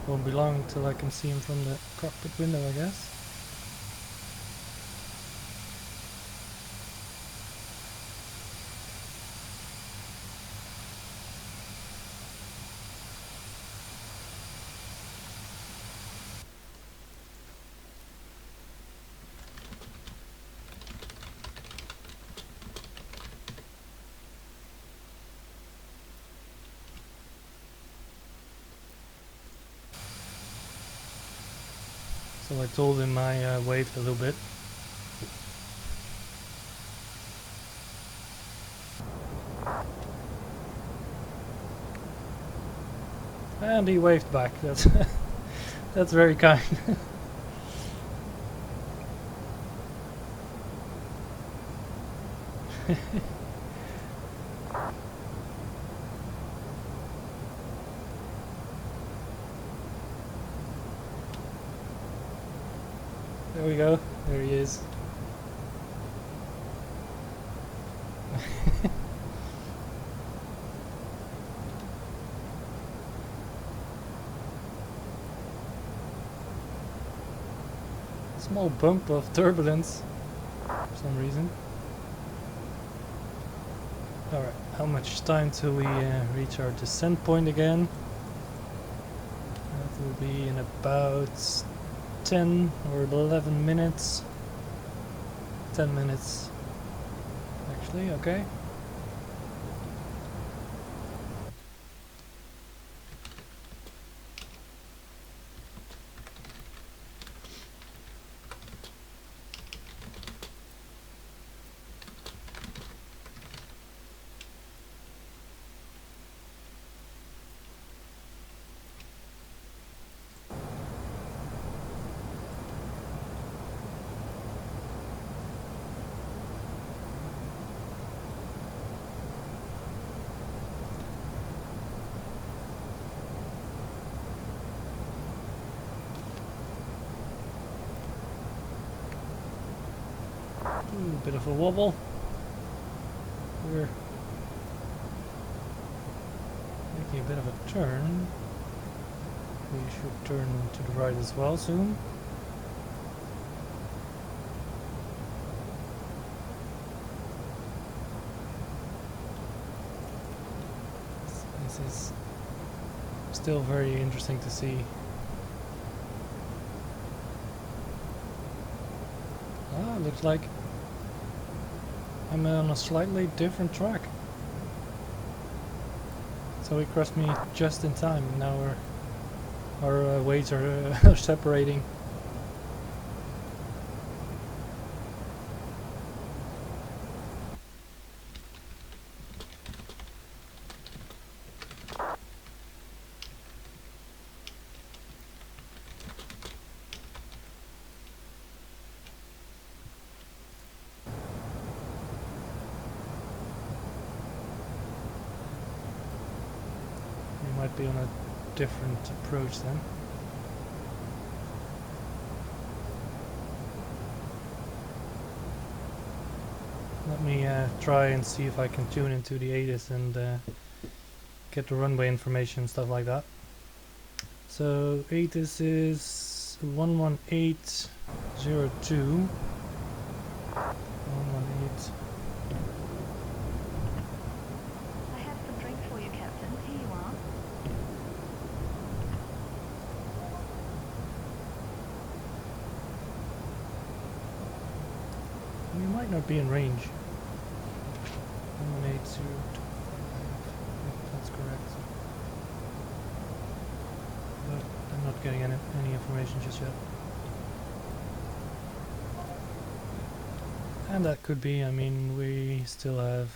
Speaker 1: Won't be long until I can see him from the cockpit window, I guess. So I told him I waved a little bit. And he waved back. That's that's very kind. There we go. There he is. Small bump of turbulence for some reason. Alright, how much time till we reach our descent point again? That will be in about 10 or 11 minutes. 10 minutes actually, okay. Ooh, bit of a wobble. We're making a bit of a turn. We should turn to the right as well soon. This is still very interesting to see. Ah, looks like I'm on a slightly different track. So he crossed me just in time. Now our ways are are separating. Might be on a different approach then. Let me try and see if I can tune into the ATIS and get the runway information, stuff like that. So ATIS is 11802. 118. You might not be in range. 11802. That's correct. But I'm not getting any information just yet. And that could be, I mean, we still have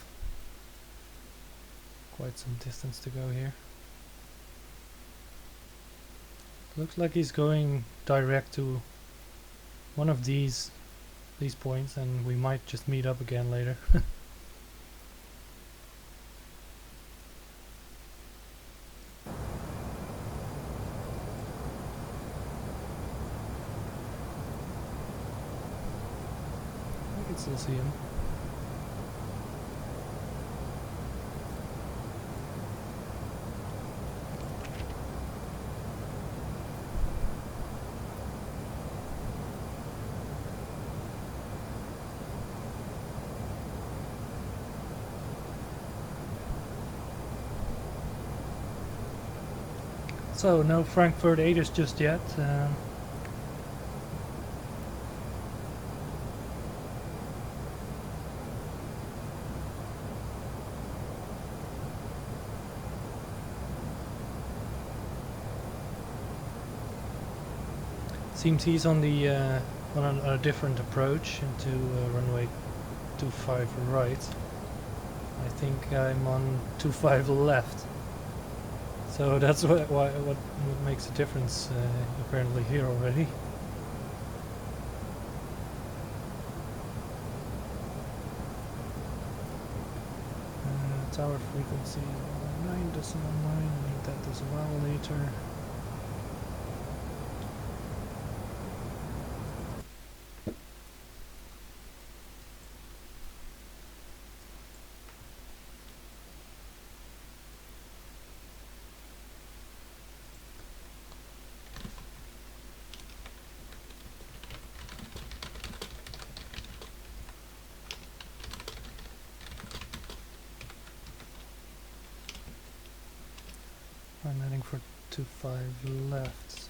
Speaker 1: quite some distance to go here. Looks like he's going direct to one of these points, and we might just meet up again later. I can still see him. So no Frankfurt ATIS just yet. Seems he's on the on a different approach into runway 25 right. I think I'm on 25 left. So that's what makes a difference apparently here already. tower frequency 9.9. I need that as well later. I'm heading for 25 left.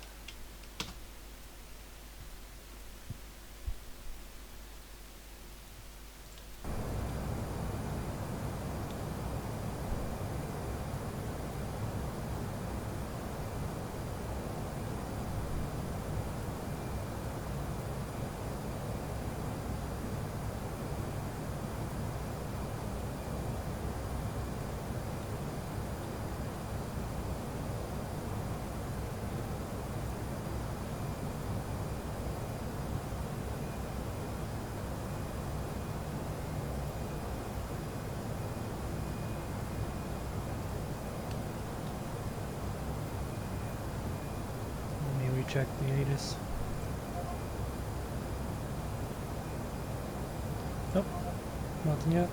Speaker 1: Let me recheck the ATIS. Nope, nothing yet.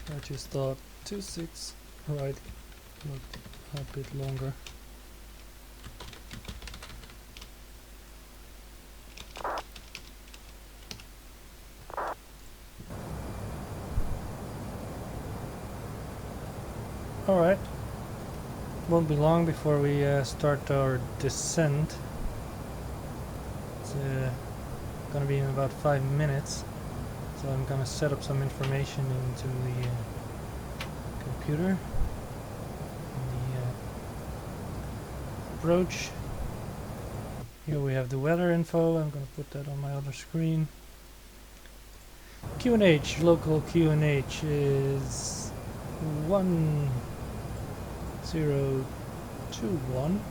Speaker 1: I just thought 2.6 right looked a bit longer. Alright, won't be long before we start our descent. It's gonna be in about 5 minutes, so I'm gonna set up some information into the computer. The approach. Here we have the weather info. I'm gonna put that on my other screen. QNH, local QNH is 1021.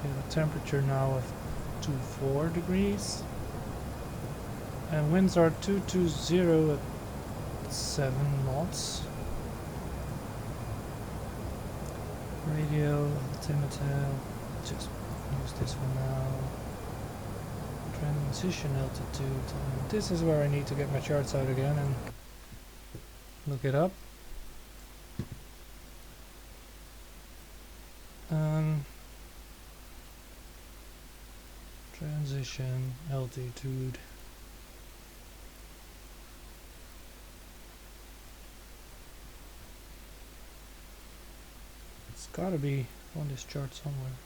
Speaker 1: We have a temperature now of 24 degrees. And winds are 220 at 7 knots. Radio, altimeter, just use this for now. Transition altitude. And this is where I need to get my charts out again and look it up. Transition altitude. It's gotta be on this chart somewhere.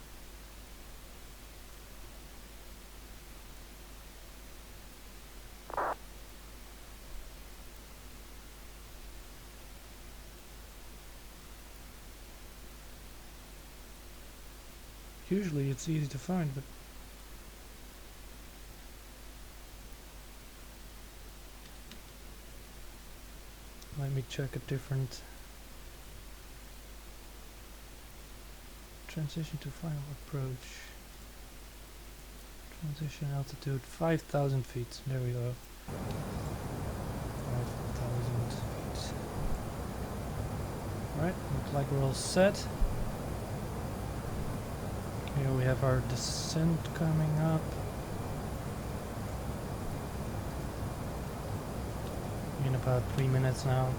Speaker 1: Usually it's easy to find, but let me check a different transition to final approach. Transition altitude 5,000 feet. There we go. 5,000 feet. Right, looks like we're all set. Here we have our descent coming up. In about 3 minutes now.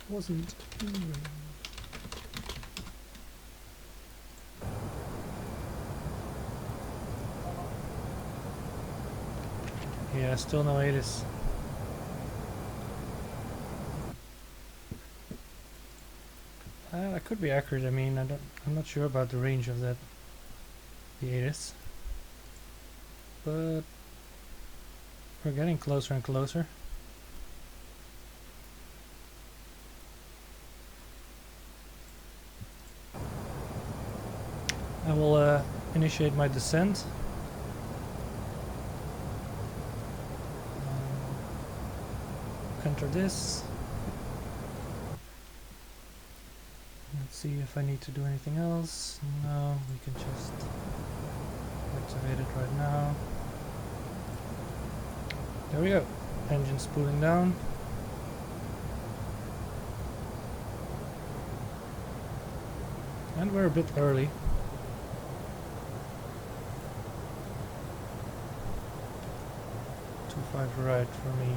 Speaker 1: Wasn't moving. Yeah, still no ATIS. That could be accurate. I mean, I'm not sure about the range of that the ATIS. But we're getting closer and closer. I will initiate my descent. Enter this. Let's see if I need to do anything else. No, we can just activate it right now. There we go. Engine spooling down. And we're a bit early. Right for me.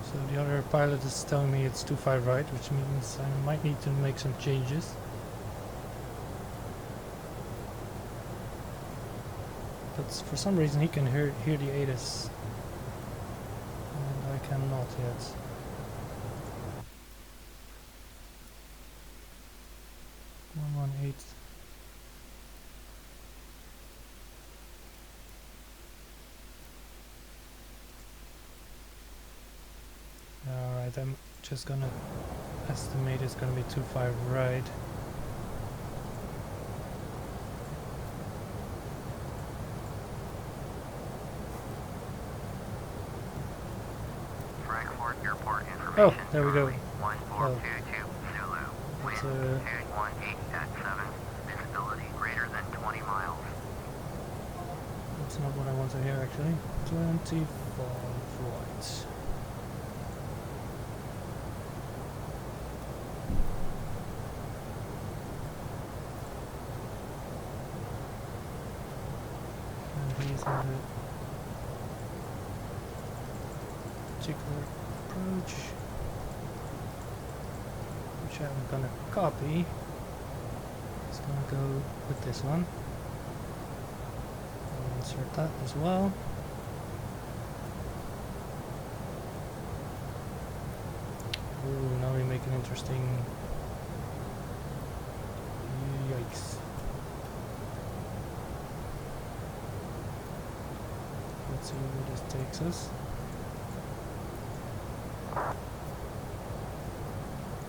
Speaker 1: So the other pilot is telling me it's 25 right, which means I might need to make some changes. But for some reason he can hear the ATIS and I cannot yet. One 118. Alright, I'm just gonna estimate it's gonna be 25 right.
Speaker 4: Frankfurt Airport information.
Speaker 1: Oh, there we go.
Speaker 4: 1422 Zulu.
Speaker 1: It's
Speaker 4: Wind 218 at 7. Visibility greater than 20 miles.
Speaker 1: that's not what I want to hear actually. 25 right. He's on the particular approach, which I'm gonna copy. It's gonna go with this one. I'll insert that as well. Ooh, now we make an interesting. Yikes. Let's see where this takes us.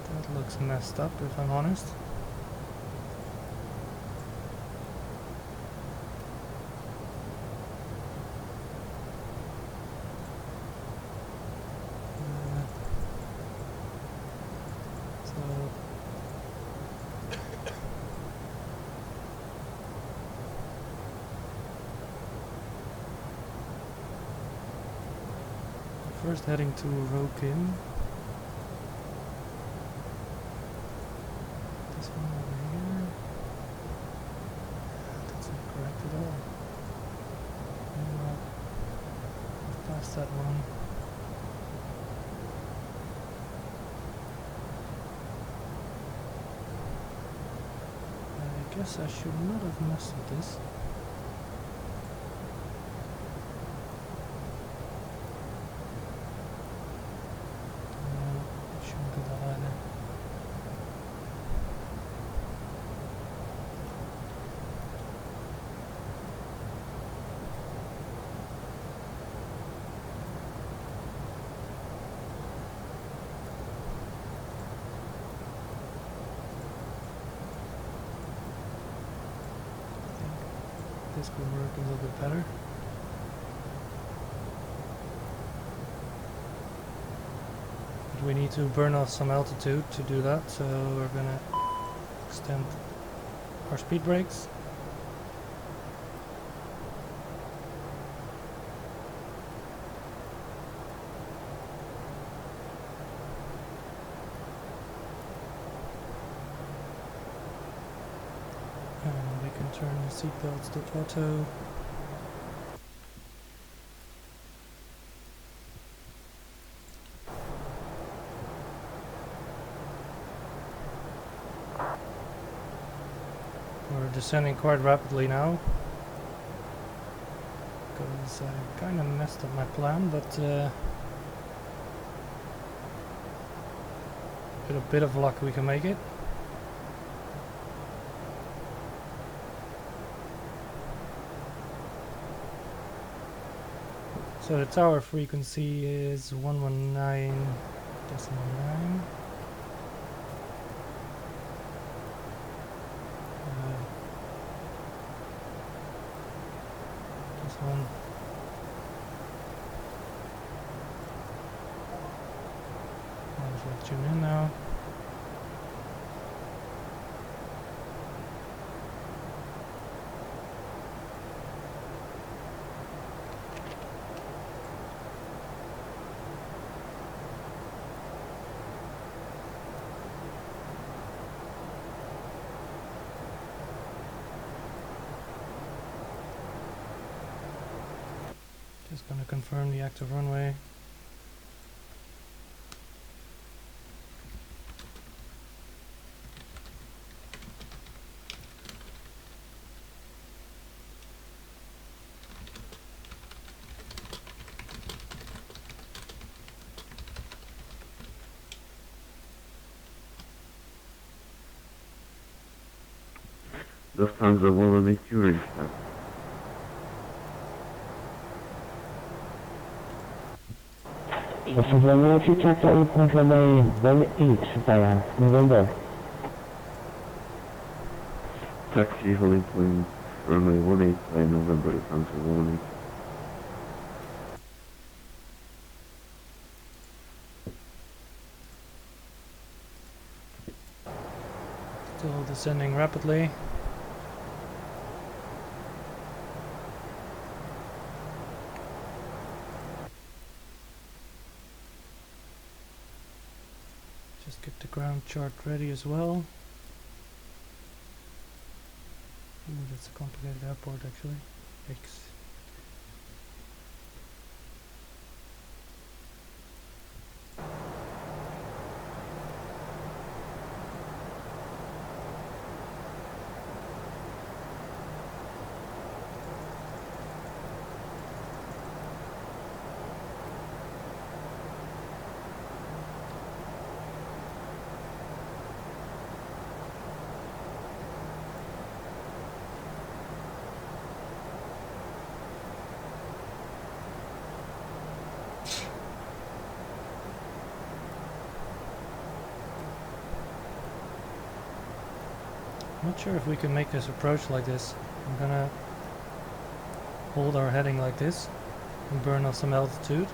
Speaker 1: That looks messed up, if I'm honest. First heading to Rokin. This one over here. That's not correct at all. Past that one. I guess I should not have messed with this. This could work a little bit better. But we need to burn off some altitude to do that, so we're gonna extend our speed brakes. And we can turn the seatbelts to auto. We're descending quite rapidly now, because I kind of messed up my plan, but with a bit of luck we can make it. So the tower frequency is 119.9. This one. Might as well tune in now. Just gonna confirm the active runway.
Speaker 2: Lufthansa wollen mich Zürich. Lufthansa feedback that we point runway 18 via November. Taxi holding point runway 18 via November, Lufthansa 18.
Speaker 1: Still descending rapidly. Just get the ground chart ready as well. Ooh, that's a complicated airport actually. Yikes. Not sure if we can make this approach like this. I'm gonna hold our heading like this and burn off some altitude.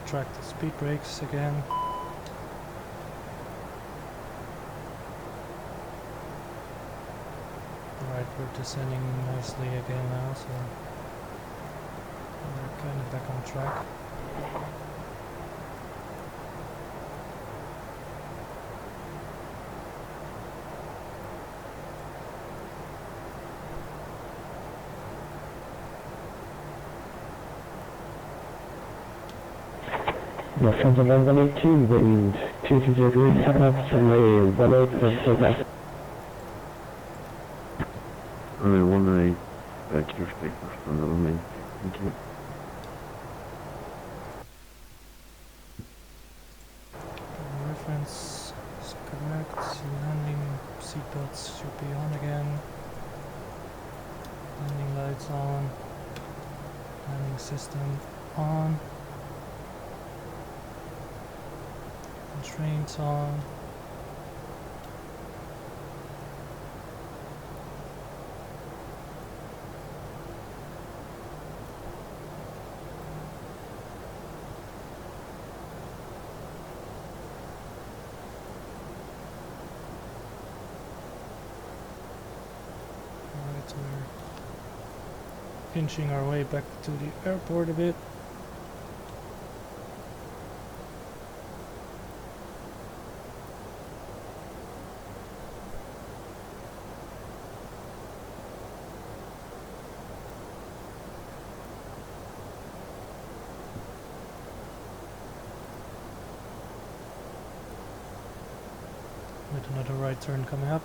Speaker 1: Track the speed brakes again. Alright, we're descending nicely again now, so we're kind of back on track.
Speaker 2: Lufthansa 182, wind 220, set up, runway 18, take Runway 18, back your speakers from the runway. Thank you.
Speaker 1: Reference is correct. Landing seatbelts should be on again. Landing lights on. Landing system on. Constraints on. inching our way back to the airport a bit. With another right turn coming up.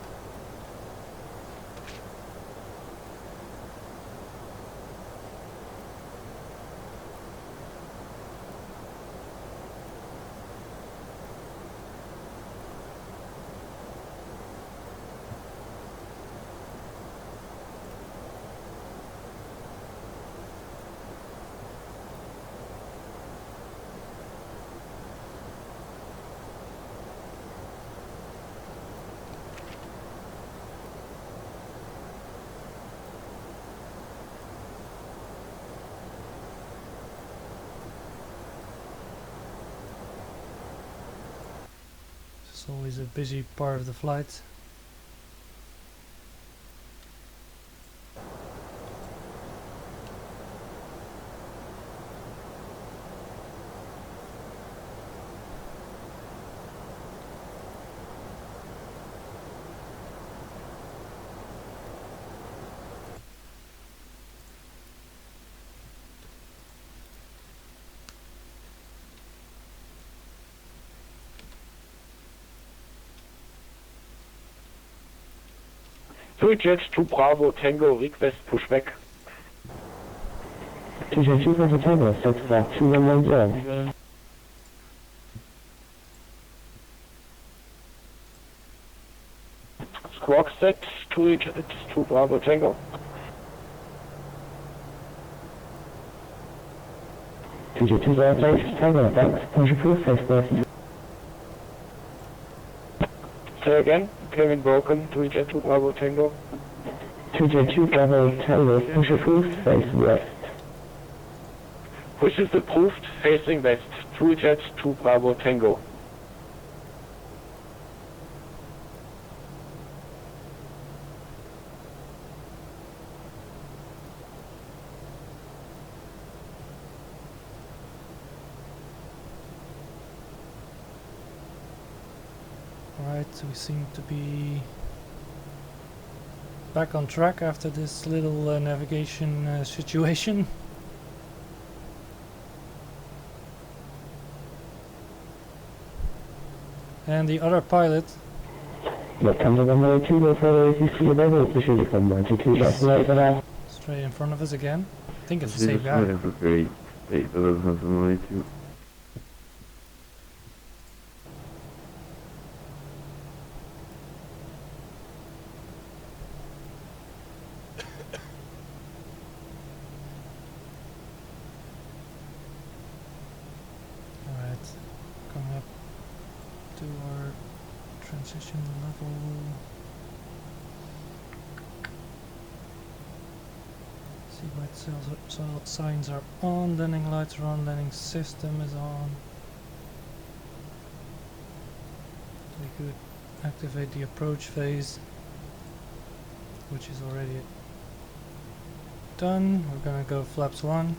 Speaker 1: It's always a busy part of the flight.
Speaker 2: Three jets to Bravo Tango, request pushback. 2 jet 2 Bravo Tango, 6 back 2110. Squawk set, 2 jets to Bravo Tango. 2 jet 2 Bravo Tango, thanks, push approved, face left. Say again, cabin broken, 2 jet 2 Bravo Tango. 2 jet 2 Bravo Tango, push approved, face west. Push is approved, facing west, 2 jet 2 Bravo Tango.
Speaker 1: Alright, so we seem to be back on track after this little navigation situation. And the other pilot
Speaker 2: Lufthansa runway 2, go further if you see a level, position from 122 left right for now.
Speaker 1: straight in front of us again. I think it's the same guy. Alright, coming up to our transition level. Seatbelt signs are on, landing lights are on, landing system is on. We could activate the approach phase, which is already done. We're gonna go flaps 1.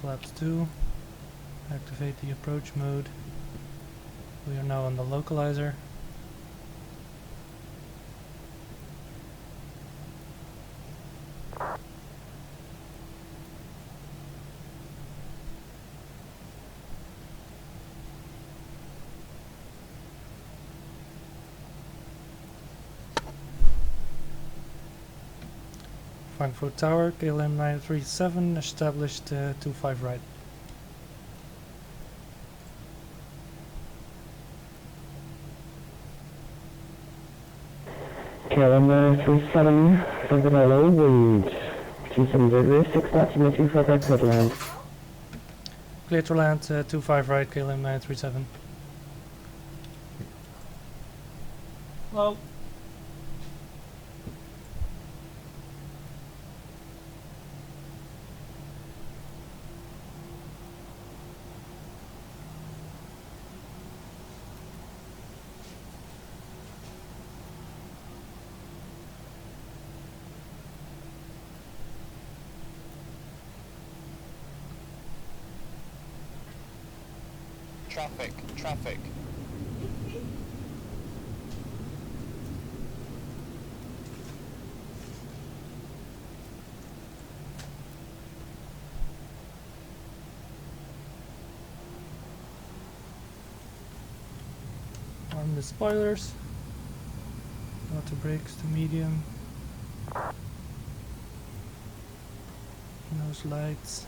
Speaker 1: Flaps 2, activate the approach mode. We are now on the localizer. Frankfurt Tower, KLM 937, established 25 right.
Speaker 2: KLM 937, Frankfurt hello, wind 27 6 knots, 25 right, clear to land.
Speaker 1: Clear to land, 25 right, KLM 937. Hello.
Speaker 5: traffic, traffic.
Speaker 1: Arm the spoilers. Auto brakes to medium. Nose lights.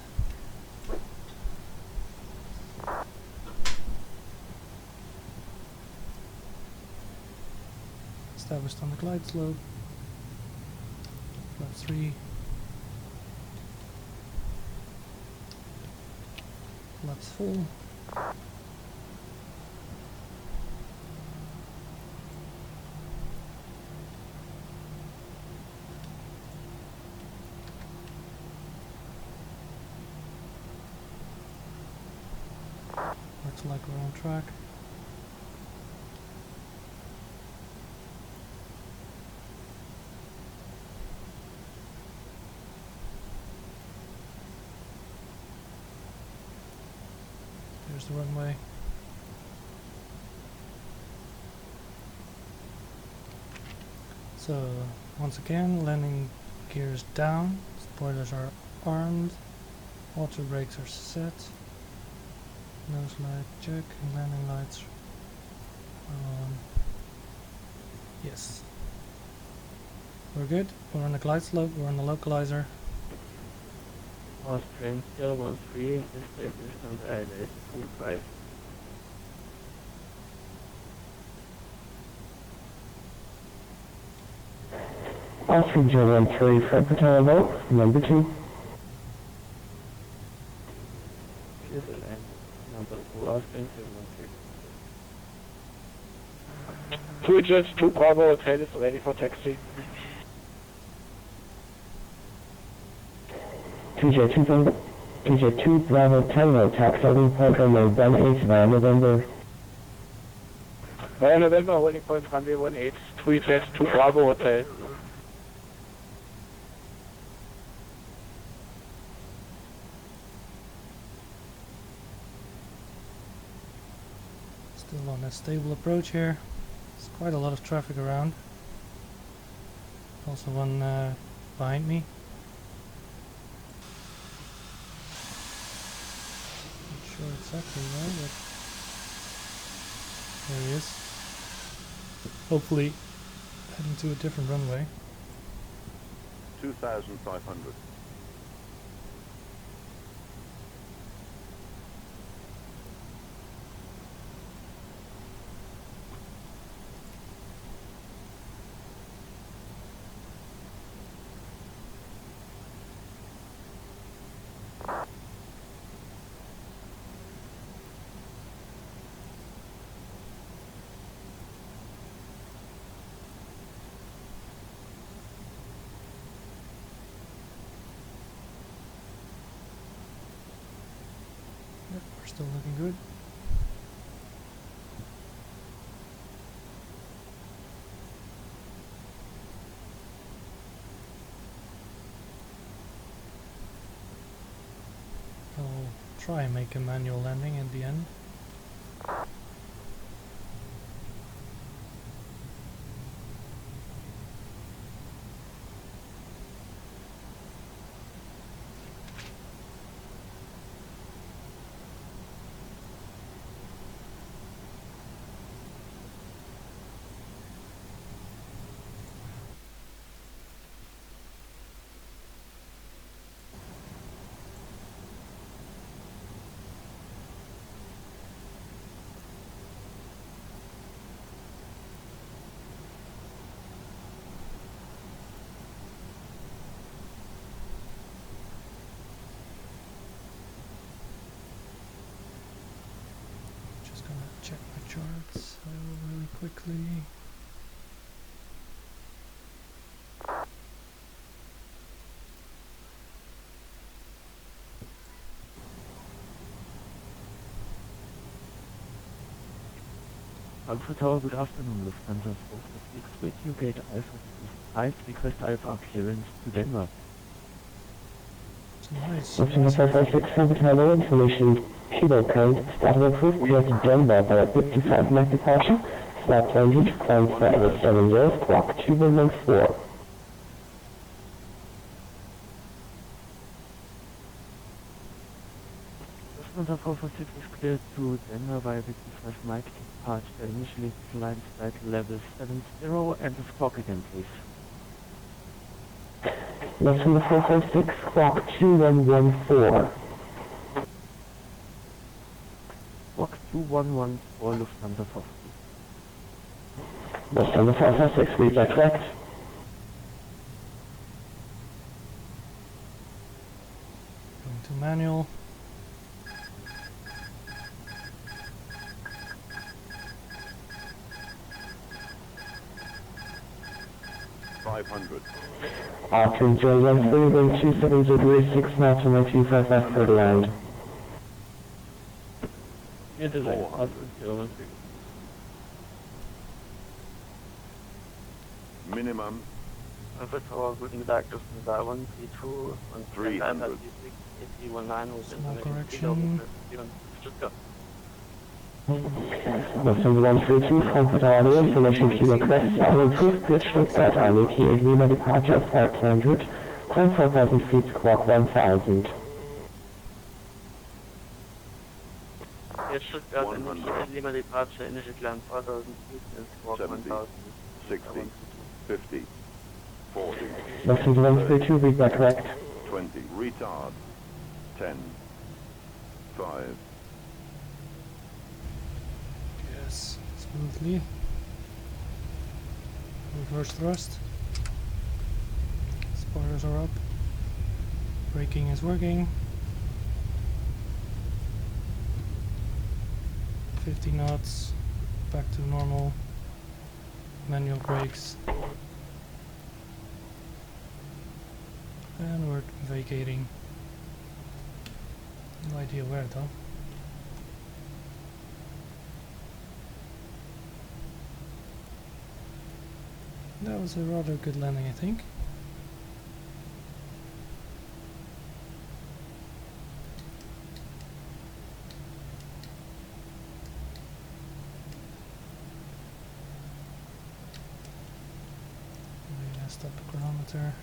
Speaker 1: Established on the glide slope. Flap 3. Flaps full. Looks like we're on track. There's the runway. So, once again, landing gears down, spoilers are armed, auto brakes are set, nose light check, and landing lights are on. Yes. We're good, we're on the glide slope, we're on the localizer.
Speaker 2: Austrian still 13, established on the ILS 25. Austrian German 13, Frankfurt Tower Vote, number 2. Here's the land, number 2, Austrian 713. 2 Jets, 2 Bravo, hotel is ready for taxi. 2J2 Bravo Tango, taxiing program mode 18 via November. Via November, holding point runway 18, 2 Jets, 2 Bravo Hotel.
Speaker 1: Still on a stable approach here. There's quite a lot of traffic around. Also one behind me. Not sure exactly where, but there he is. Hopefully heading to a different runway.
Speaker 6: 2,500.
Speaker 1: Yep, we're still looking good. I'll try and make a manual landing at the end. Just gonna check my charts really quickly.
Speaker 2: Frankfurt Tower, good afternoon, Lufthansa 456 with you, gate Alpha 5, request Alpha clearance to Denmark.
Speaker 1: It's nice.
Speaker 2: Lufthansa 456, Frankfurt Tower, information. Kilo code, starting approved, clear to Denver by 55 knots departure, start engine, climb flight 70, squawk 2114. Lufthansa 446 is cleared to Denver by 55 Mike departure, initially climb flight level 70 and the squawk again please. Lufthansa 446, squawk 2114. Squawk 2114, Lufthansa 446. Lufthansa 446, read that correct.
Speaker 1: Going to manual.
Speaker 2: Option J13, 27 degrees, 6 knots, and 25 left for the land.
Speaker 5: Minimum
Speaker 6: Tower, guten Tag, das ist 132 und
Speaker 5: 300.
Speaker 6: 19
Speaker 1: Small correction.
Speaker 6: Stuttgart.
Speaker 2: Lufthansa 132, Frankfurt Audio, information to request, all approved, good Stuttgart, Army, here, Lima departure of 500, climb 4,000 feet, squawk 1,000.
Speaker 6: Jetzt Stuttgart, initial Lima departure, initial climb 4,000 feet and squawk
Speaker 5: 70,
Speaker 6: 1,000.
Speaker 5: 60, 50, 40,
Speaker 2: Lufthansa 132, read that correct.
Speaker 5: 20, retard, 10, 5,
Speaker 1: Yes, smoothly. Reverse thrust. Spoilers are up. Braking is working. 50 knots. Back to normal. Manual brakes. And we're vacating. No idea where though. That was a rather good landing, I think. We're gonna stop the chronometer.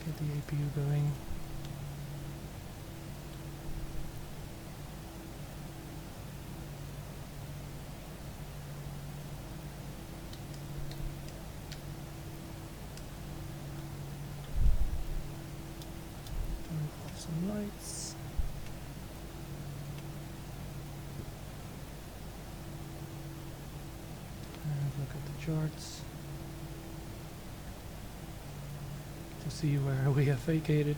Speaker 1: Get the APU going. Turn off some lights. And look at the charts to see where we have vacated.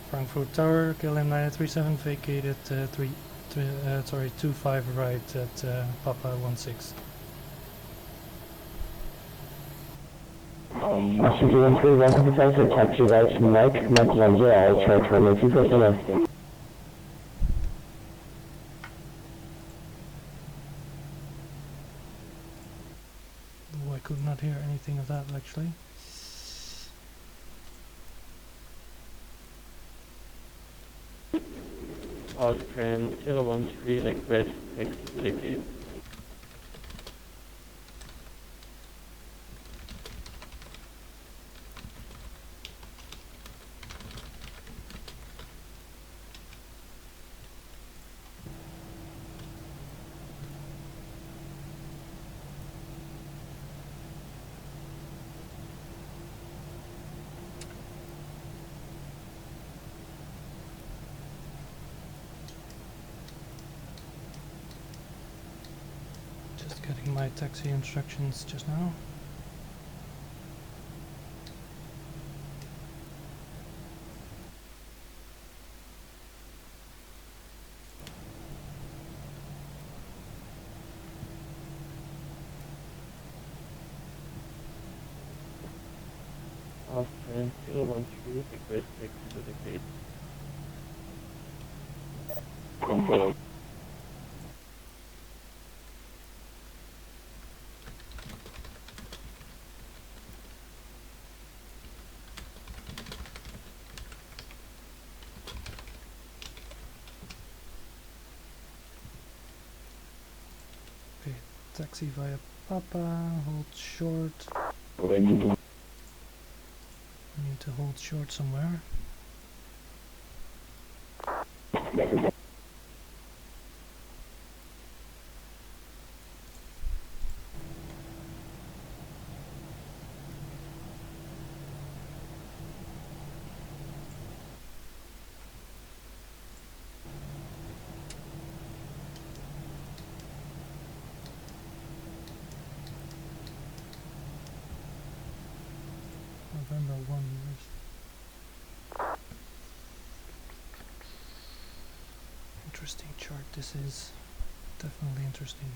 Speaker 1: Frankfurt Tower, KLM 937 vacated 25 right at Papa 16.
Speaker 2: Passenger 13, welcome to Frankfurt, taxi right to Mike 110, I'll try to remove you for the
Speaker 1: Oh, I could not hear anything of that actually.
Speaker 2: Austrian 013, request flexibility.
Speaker 1: Just getting my taxi instructions just now.
Speaker 6: Austrian 013, request taxi to the gate.
Speaker 2: Confirm.
Speaker 1: Taxi via Papa, hold short.
Speaker 2: Ready to
Speaker 1: Need to hold short somewhere. November 1 years. Interesting chart this is. Definitely interesting.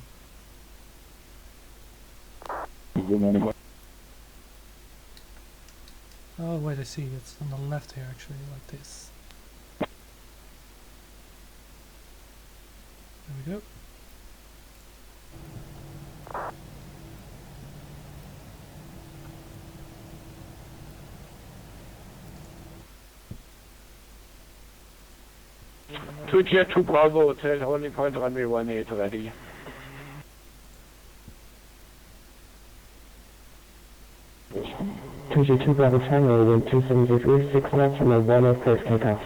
Speaker 1: Oh wait, I see, it's on the left here actually, like this. There we go.
Speaker 6: Two Jet 2 Bravo Hotel, holding point runway 18 ready.
Speaker 2: Two Bravo Tango, wind 270 6 knots and a 1 clear takeoff.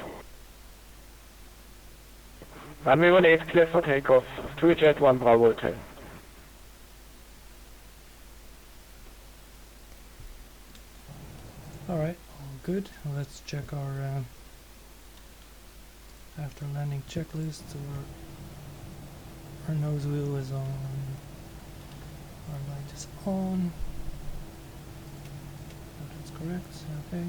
Speaker 6: Runway 18 clear for takeoff. Two Jet 1 Bravo Hotel.
Speaker 1: Alright, all good. Let's check our after landing checklist. Our nose wheel is on. Our light is on. That's correct. Okay.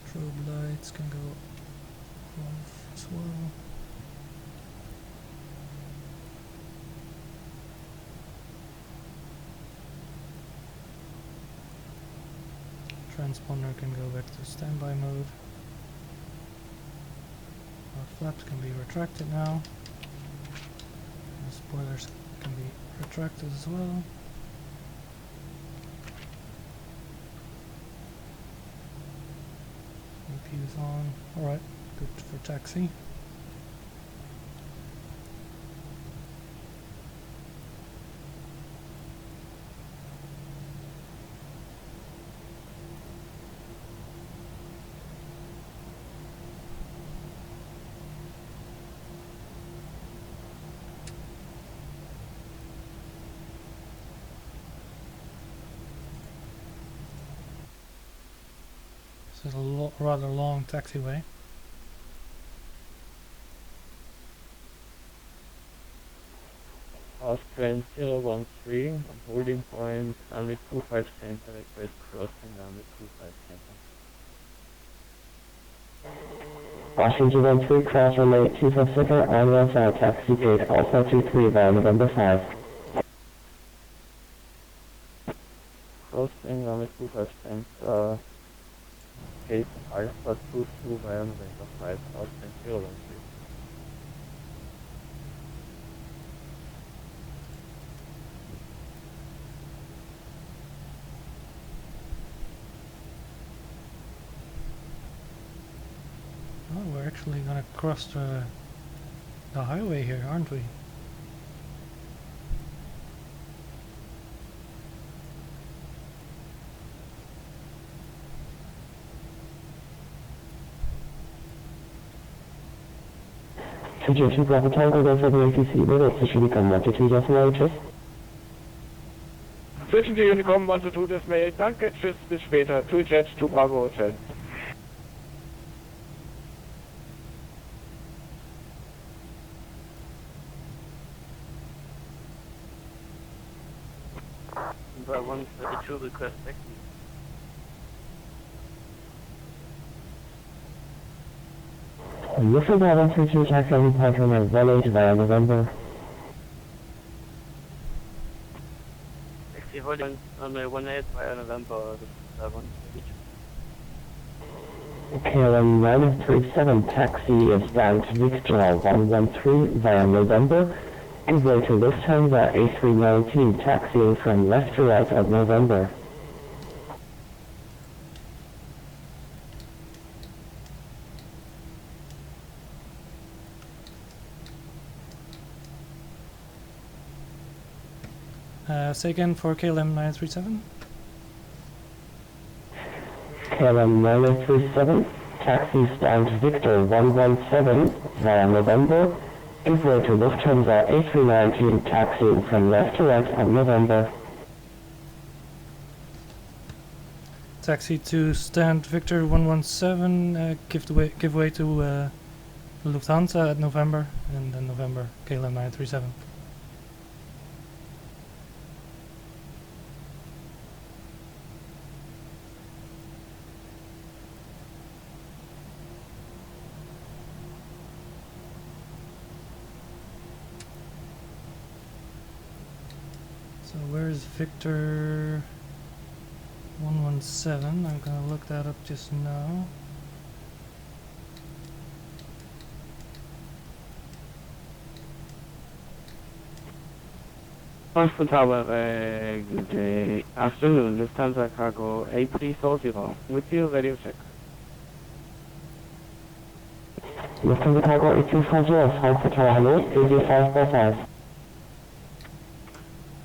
Speaker 1: Strobe lights can go off as well. Transponder can go back to standby mode. Our flaps can be retracted now. The spoilers can be retracted as well. CPU is on. Alright, good for taxi. This is a rather long taxiway.
Speaker 6: Austrian 013, holding point runway 25 center, request crossing runway 25 center.
Speaker 2: Washington 13, cross runway 256 on west side, taxi gate, Alpha 23 via November 5.
Speaker 6: Crossing runway 25 center, gate Alpha 22 via November 5, Austrian 013.
Speaker 1: Oh, we're actually gonna cross the highway here, aren't we?
Speaker 2: Two Bravo Tango, go for the ATC, middle, position become 122.8.
Speaker 6: Zwischen die Unicorn 1-2 des Mail. Danke, tschüss, bis später. Two Jets, 2 Bravo Hotel. Number 132 request taxi.
Speaker 2: This is Bravo 32, taxi on point runway 18 via November.
Speaker 6: taxi holding runway 18 via November 7.
Speaker 2: KLM 937 taxi is down to Victor 113 via November. Give way to Lufthansa A319 taxiing from left to right at November.
Speaker 1: Say again for KLM 937.
Speaker 2: KLM 937 taxis down to Victor 117 via November. Give way to Lufthansa A319 taxiing from left to right at November.
Speaker 1: Taxi to stand Victor 117. Give way to Lufthansa at November, and then November KLM 937. So where's Victor 117? I'm gonna look that up just now.
Speaker 6: Frankfurt Tower, good afternoon, Lufthansa Cargo A340, with you, radio check.
Speaker 2: Lufthansa Cargo A340, Frankfurt Tower, hello, AD545.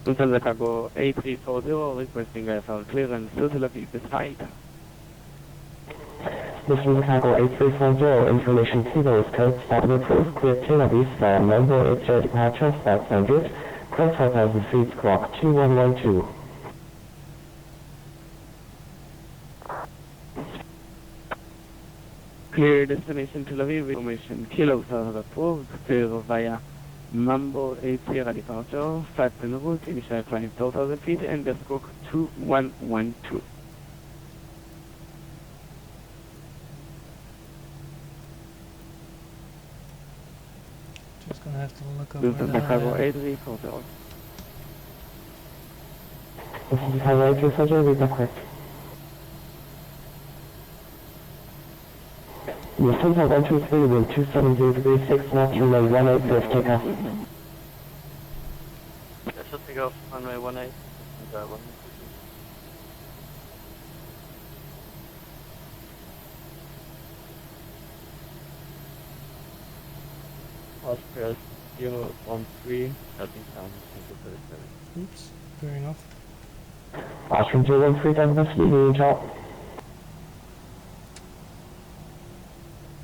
Speaker 6: Lufthansa Cargo A340, requesting airfield clearance to Tel Aviv beside.
Speaker 2: Lufthansa Cargo A340, information Kilo code start approved, clear Tel Aviv via number 8 departure, flight 100, clear 4000 feet, squawk 2112.
Speaker 6: Clear destination Tel Aviv, information Kilo approved, clear via number 8 Sierra departure, flight en route, initial climb 2000 feet, and the squawk 2112.
Speaker 1: Just gonna have to look up
Speaker 6: Lufthansa Cargo A340.
Speaker 2: Lufthansa Cargo A340, read that quick. Lufthansa 123 wind 27036 knots, runway 18 first takeoff.
Speaker 6: Let's just take off runway 18. Oscar 013, shutting down into 37.
Speaker 1: Oops, fair enough.
Speaker 2: Oscar 013 down the speed, top.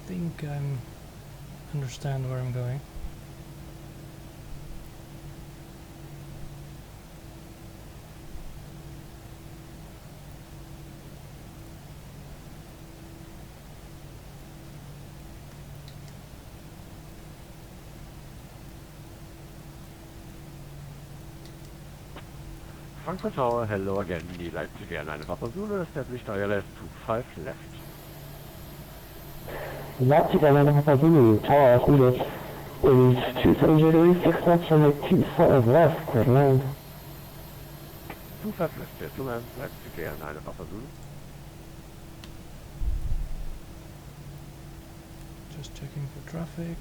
Speaker 1: I think I understand where I'm going.
Speaker 7: Frankfurt Tower, hello again, die Leipzig Airline Papa Zulu, established ILS 25 left.
Speaker 2: Leipzig Airline Papa Zulu, Tower Zulu, wind 27036 knots, runway 25 left, clear to land.
Speaker 7: 25 left, yes, to land, Leipzig Airline Papa Zulu.
Speaker 1: Just checking for traffic.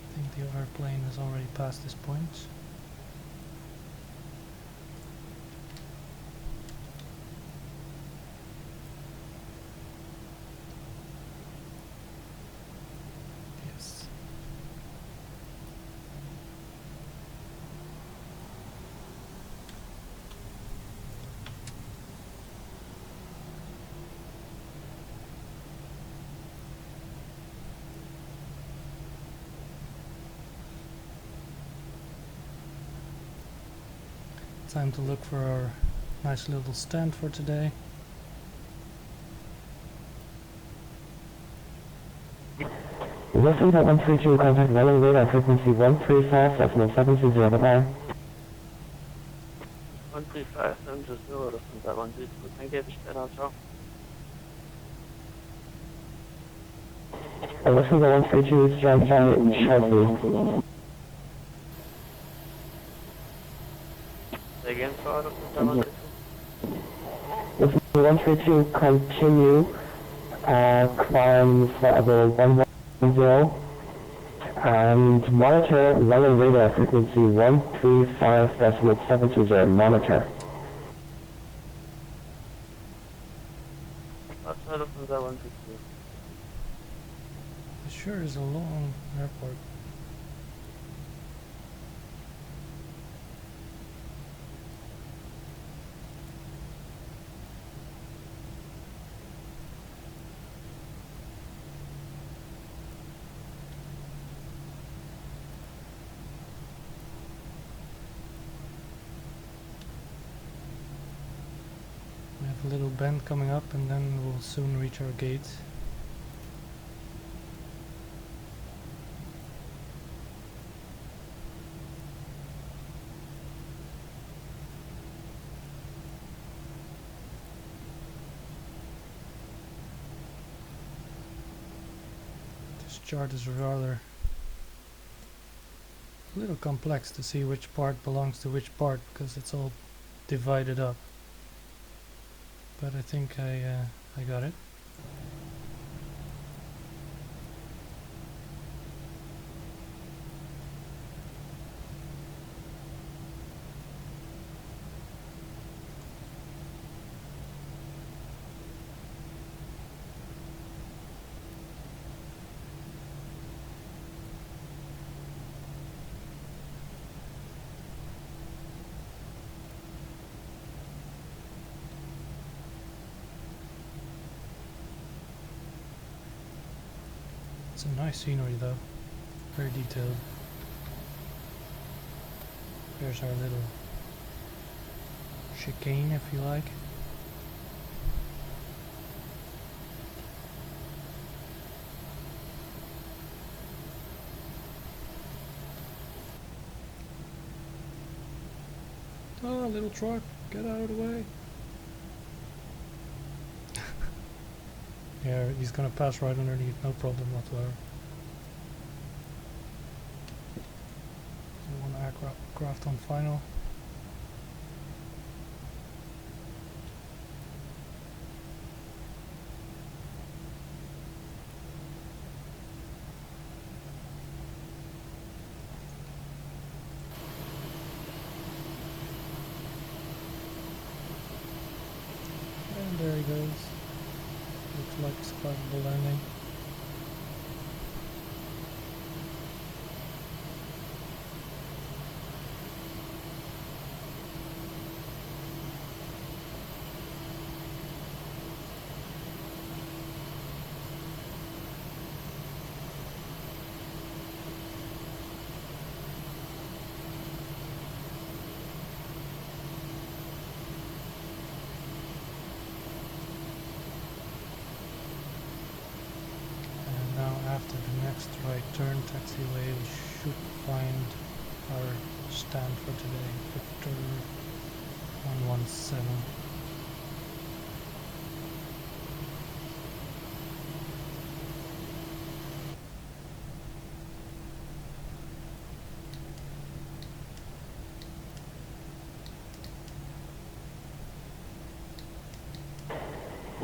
Speaker 1: I think the other plane has already passed this point. Yes. Time to look for our nice little stand for today.
Speaker 2: Listen to 132, contact running radar frequency 135, decimal 720, goodbye.
Speaker 6: 135, 720, das sind da 132, danke, bis später, ciao.
Speaker 2: Listen to 132, stand by shortly.
Speaker 6: Say again, ciao, das sind da 132.
Speaker 2: Listen to 132, continue, climb level 110, and monitor running radar frequency 135, decimal 720, monitor.
Speaker 6: Was war das sind da 132?
Speaker 1: It sure is a long airport. We have a little bend coming up and then we'll soon reach our gate. This chart is rather a little complex to see which part belongs to which part because it's all divided up. But I think I got it. It's a nice scenery though, very detailed. There's our little chicane if you like. Oh, little truck, get out of the way. Yeah, he's gonna pass right underneath, no problem whatsoever. So one aircraft on final. And there he goes. Looks like it's climbable landing. After the next right turn taxiway, we should find our stand for today, Victor 117.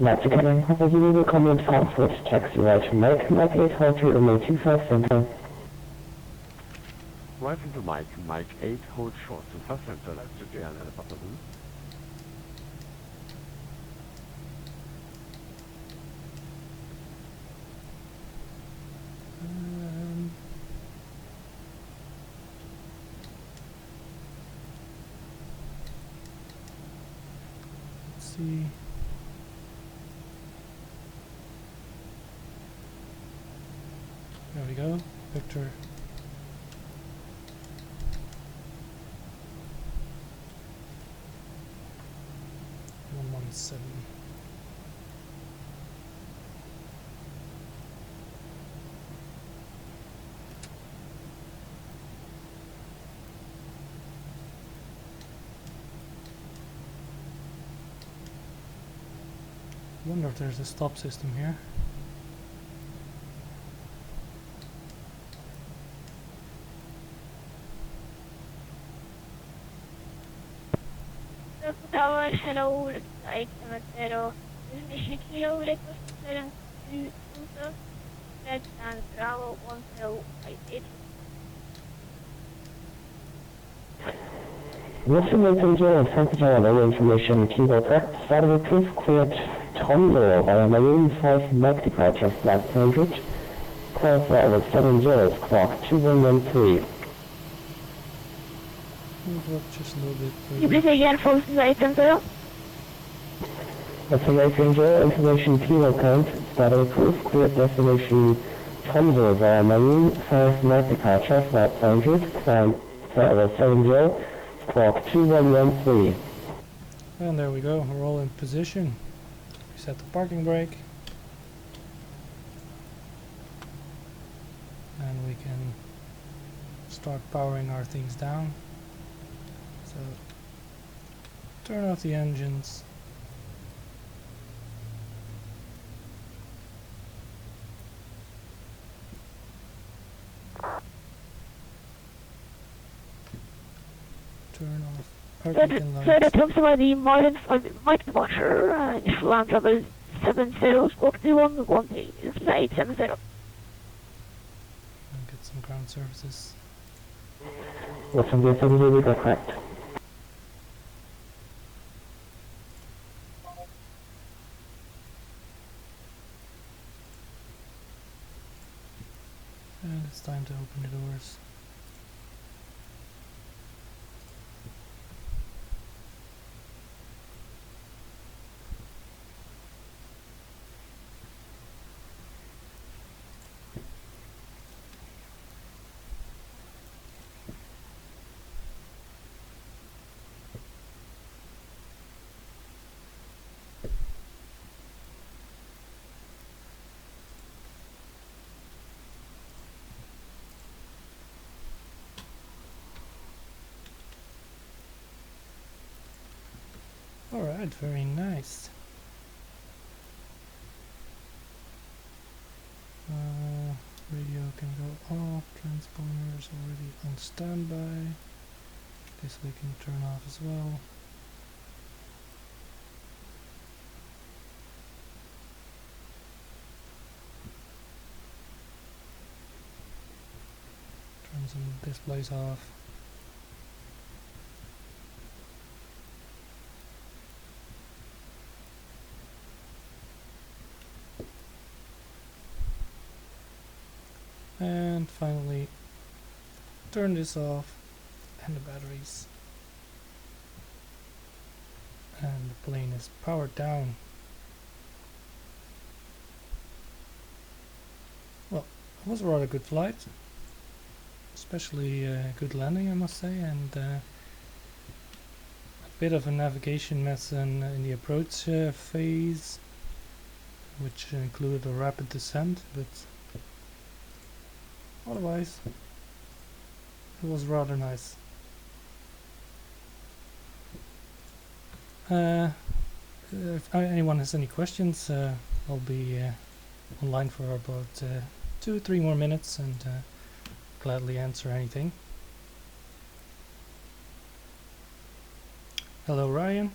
Speaker 2: That's again, you will come in Frankfurt, taxiway to Mike 8 hold runway 25 center.
Speaker 7: Right into Mike 8, hold short to first center, left to Jan and above the roof.
Speaker 1: Let's see. There we go, Victor. Seven. wonder if there's a stop system here.
Speaker 8: Tower, hello, item 0, mission kilo, request 7 red and Bravo 1058.
Speaker 2: Vatsim 830, Frankfurt Tower, information, Kilo correct, started proof, cleared Tondo via Marine 5 Mac departure, flight 100, call forward 70, clock 2113.
Speaker 1: Move up just a little bit.
Speaker 8: You please again, folks, item 0.
Speaker 2: Vatsim 830, information, Kilo count, started proof, cleared destination Tondo via Marine 5 Mac departure, flight 100, climb forward 70, clock 2113.
Speaker 1: And there we go, we're all in position. We set the parking brake. And we can start powering our things down. So, turn off the engines. Turn off our beacon
Speaker 8: So that
Speaker 1: lights.
Speaker 8: talks about the modern Mike Washer, land travel 70, scope 2113, flight 70.
Speaker 1: And get some ground services.
Speaker 2: Vatsim 830, we got correct.
Speaker 1: And it's time to open the doors. Alright, very nice. Radio can go off, transponders already on standby. This we can turn off as well. Turn some displays off. And finally turn this off and the batteries, and the plane is powered down. Well, it was a rather good flight, especially a good landing, I must say, and a bit of a navigation mess in the approach phase, which included a rapid descent, but otherwise it was rather nice. If anyone has any questions, I'll be online for about 2-3 more minutes and gladly answer anything. Hello Ryan.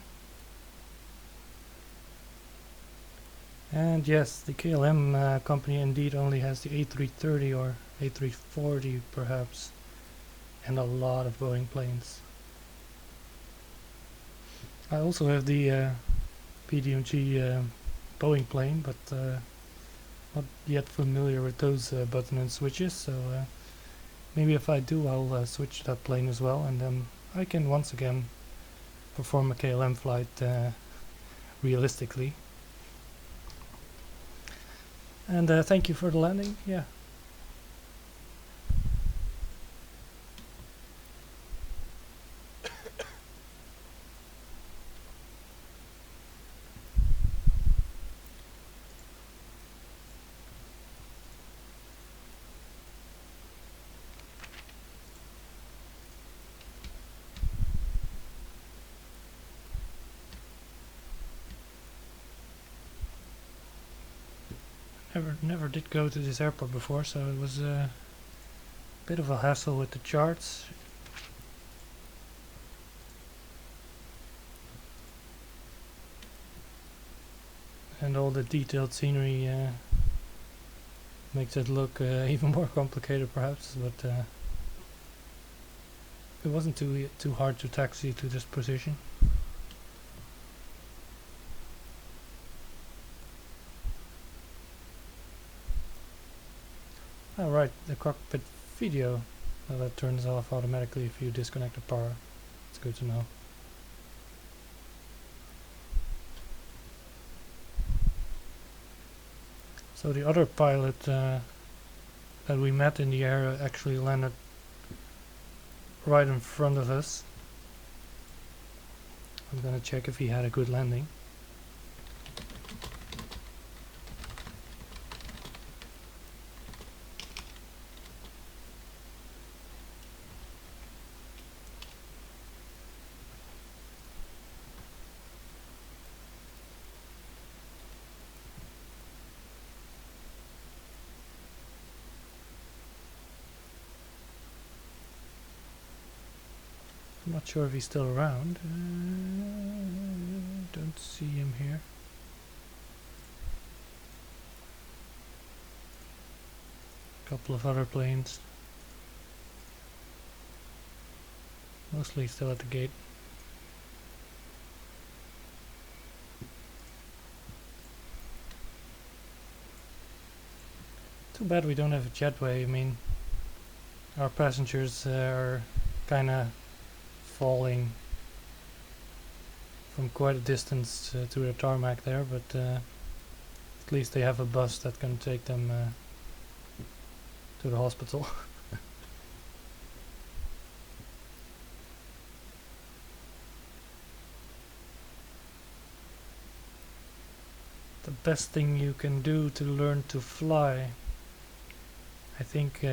Speaker 1: And yes, the KLM company indeed only has the A330 or A340 perhaps, and a lot of Boeing planes. I also have the PDMG Boeing plane, but not yet familiar with those button and switches, so maybe if I do, I'll switch that plane as well, and then I can once again perform a KLM flight realistically. And thank you for the landing. Yeah. Never did go to this airport before, so it was a bit of a hassle with the charts. And all the detailed scenery makes it look even more complicated perhaps, but it wasn't too hard to taxi to this position. Alright, the cockpit video, well, that turns off automatically if you disconnect the power. It's good to know. So the other pilot that we met in the air actually landed right in front of us. I'm gonna check if he had a good landing. I'm not sure if he's still around. Don't see him here. Couple of other planes. Mostly still at the gate. Too bad we don't have a jetway. I mean, our passengers are kinda falling from quite a distance to the tarmac there, but at least they have a bus that can take them to the hospital. The best thing you can do to learn to fly, I think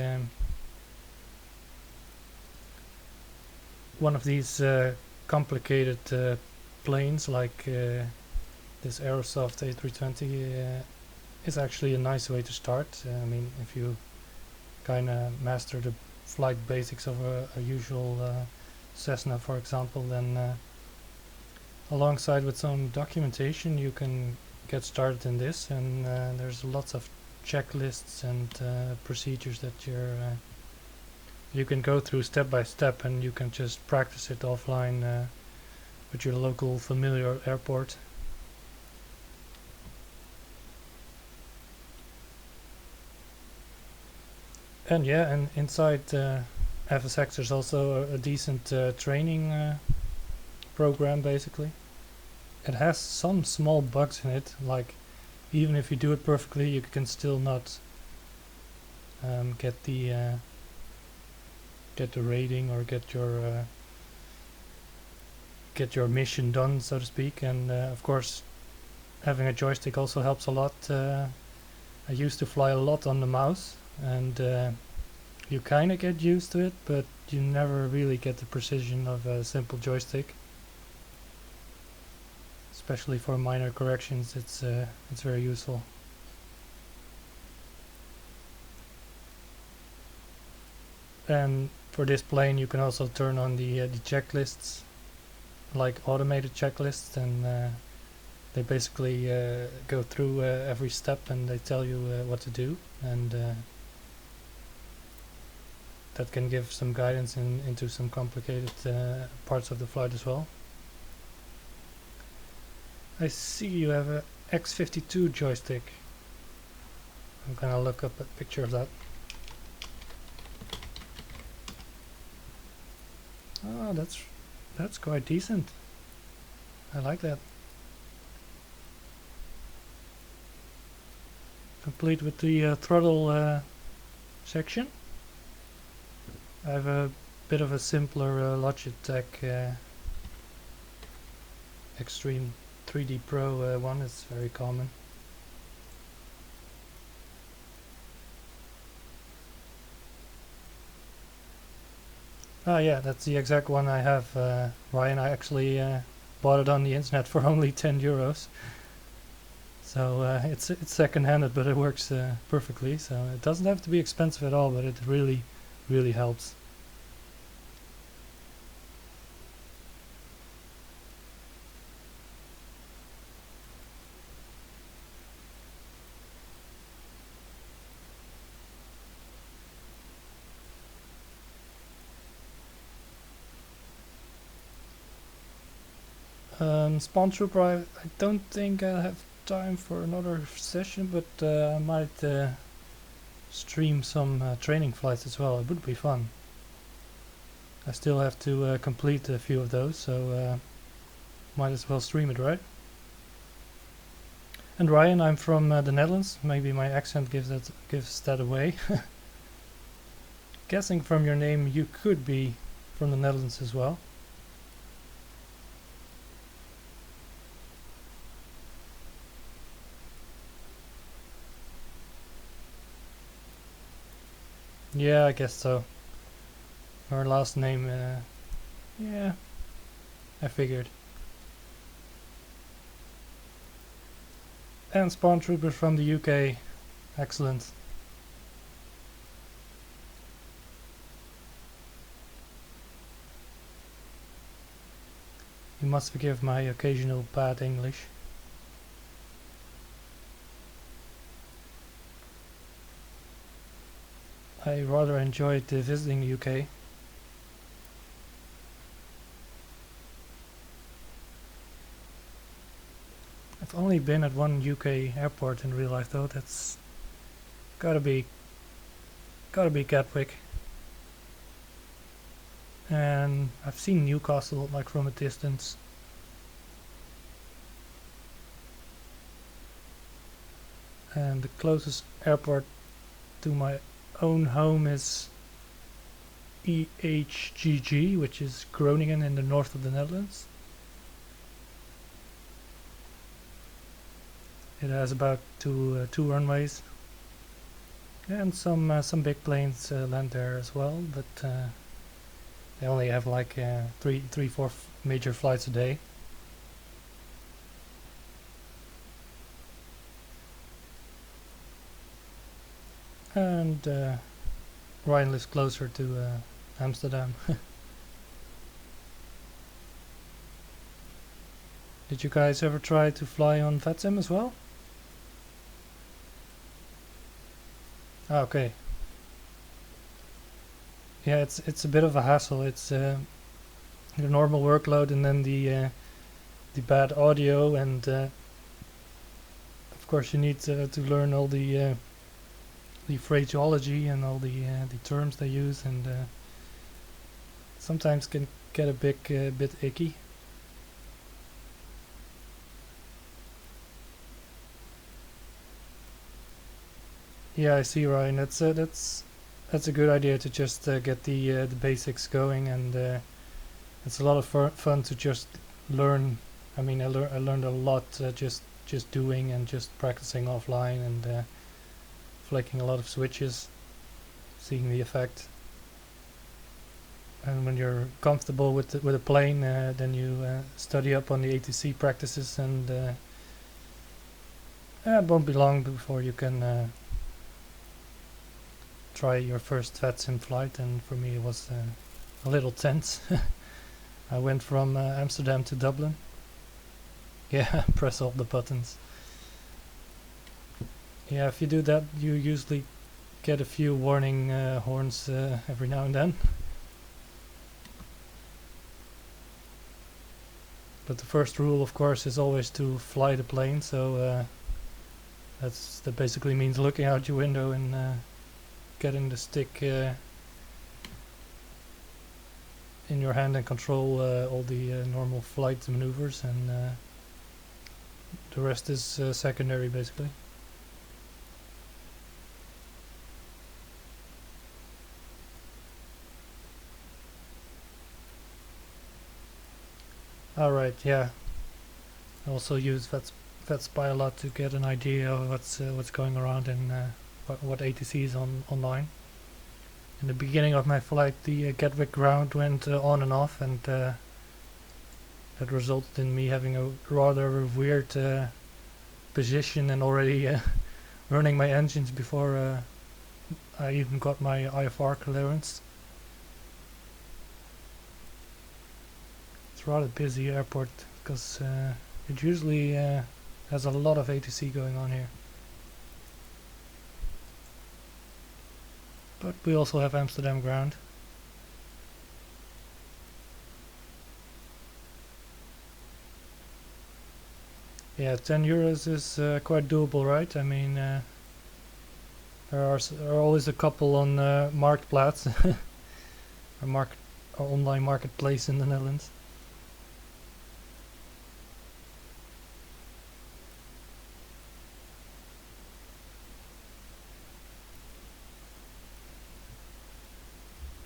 Speaker 1: one of these complicated planes like this Aerosoft A320 is actually a nice way to start. I mean, if you kinda master the flight basics of a usual Cessna, for example, then alongside with some documentation you can get started in this, and there's lots of checklists and procedures that you can go through step by step, and you can just practice it offline with your local familiar airport. And yeah, and inside FSX there's also a decent training program basically. It has some small bugs in it, like even if you do it perfectly you can still not get the rating or get your mission done, so to speak. And of course having a joystick also helps a lot. I used to fly a lot on the mouse, and you kinda get used to it, but you never really get the precision of a simple joystick. Especially for minor corrections, it's very useful. And for this plane you can also turn on the checklists, like automated checklists, and they basically go through every step and they tell you what to do, and that can give some guidance into some complicated parts of the flight as well. I see you have a X52 joystick. I'm gonna look up a picture of that. Oh, that's quite decent. I like that. Complete with the throttle section. I have a bit of a simpler Logitech Extreme 3D Pro one. It's very common. Ah yeah, that's the exact one I have, Ryan. I actually bought it on the internet for only 10 euros. So it's second-handed, but it works perfectly. So it doesn't have to be expensive at all, but it really helps. Spawn Trooper, I don't think I have time for another session, but I might stream some training flights as well. It would be fun. I still have to complete a few of those, so might as well stream it, right? And Ryan, I'm from the Netherlands. Maybe my accent gives that away. Guessing from your name, you could be from the Netherlands as well. Yeah, I guess so. Her last name, yeah, I figured. And Spawn Trooper from the UK, excellent. You must forgive my occasional bad English. I rather enjoyed visiting the UK. I've only been at one UK airport in real life though. That's gotta be Gatwick. And I've seen Newcastle like from a distance. And the closest airport to my own home is EHGG, which is Groningen in the north of the Netherlands. It has about two runways, and some big planes land there as well, but they only have like three, four major flights a day. And Ryan lives closer to Amsterdam. Did you guys ever try to fly on Vatsim as well? Ah, okay. Yeah, it's a bit of a hassle. It's the normal workload and then the bad audio, and of course you need to learn all the phraseology and all the terms they use, and sometimes can get a bit icky. Yeah, I see, Ryan. That's a good idea to just get the basics going, and it's a lot of fun to just learn. I mean, I learned a lot just doing and just practicing offline, and flicking a lot of switches, seeing the effect. And when you're comfortable with a plane, then you study up on the ATC practices, and it won't be long before you can try your first Vatsim flight. And for me it was a little tense. I went from Amsterdam to Dublin. Yeah, press all the buttons. Yeah, if you do that, you usually get a few warning horns every now and then. But the first rule, of course, is always to fly the plane, so that basically means looking out your window and getting the stick in your hand and control all the normal flight maneuvers, and the rest is secondary, basically. Alright, yeah. I also use VetSpy a lot to get an idea of what's going around and what ATC is online. In the beginning of my flight, the Gatwick ground went on and off, and that resulted in me having a rather weird position and already running my engines before I even got my IFR clearance. It's a rather busy airport because it usually has a lot of ATC going on here. But we also have Amsterdam ground. Yeah, 10 euros is quite doable, right? I mean, there are always a couple on Marktplaats, or online marketplace in the Netherlands.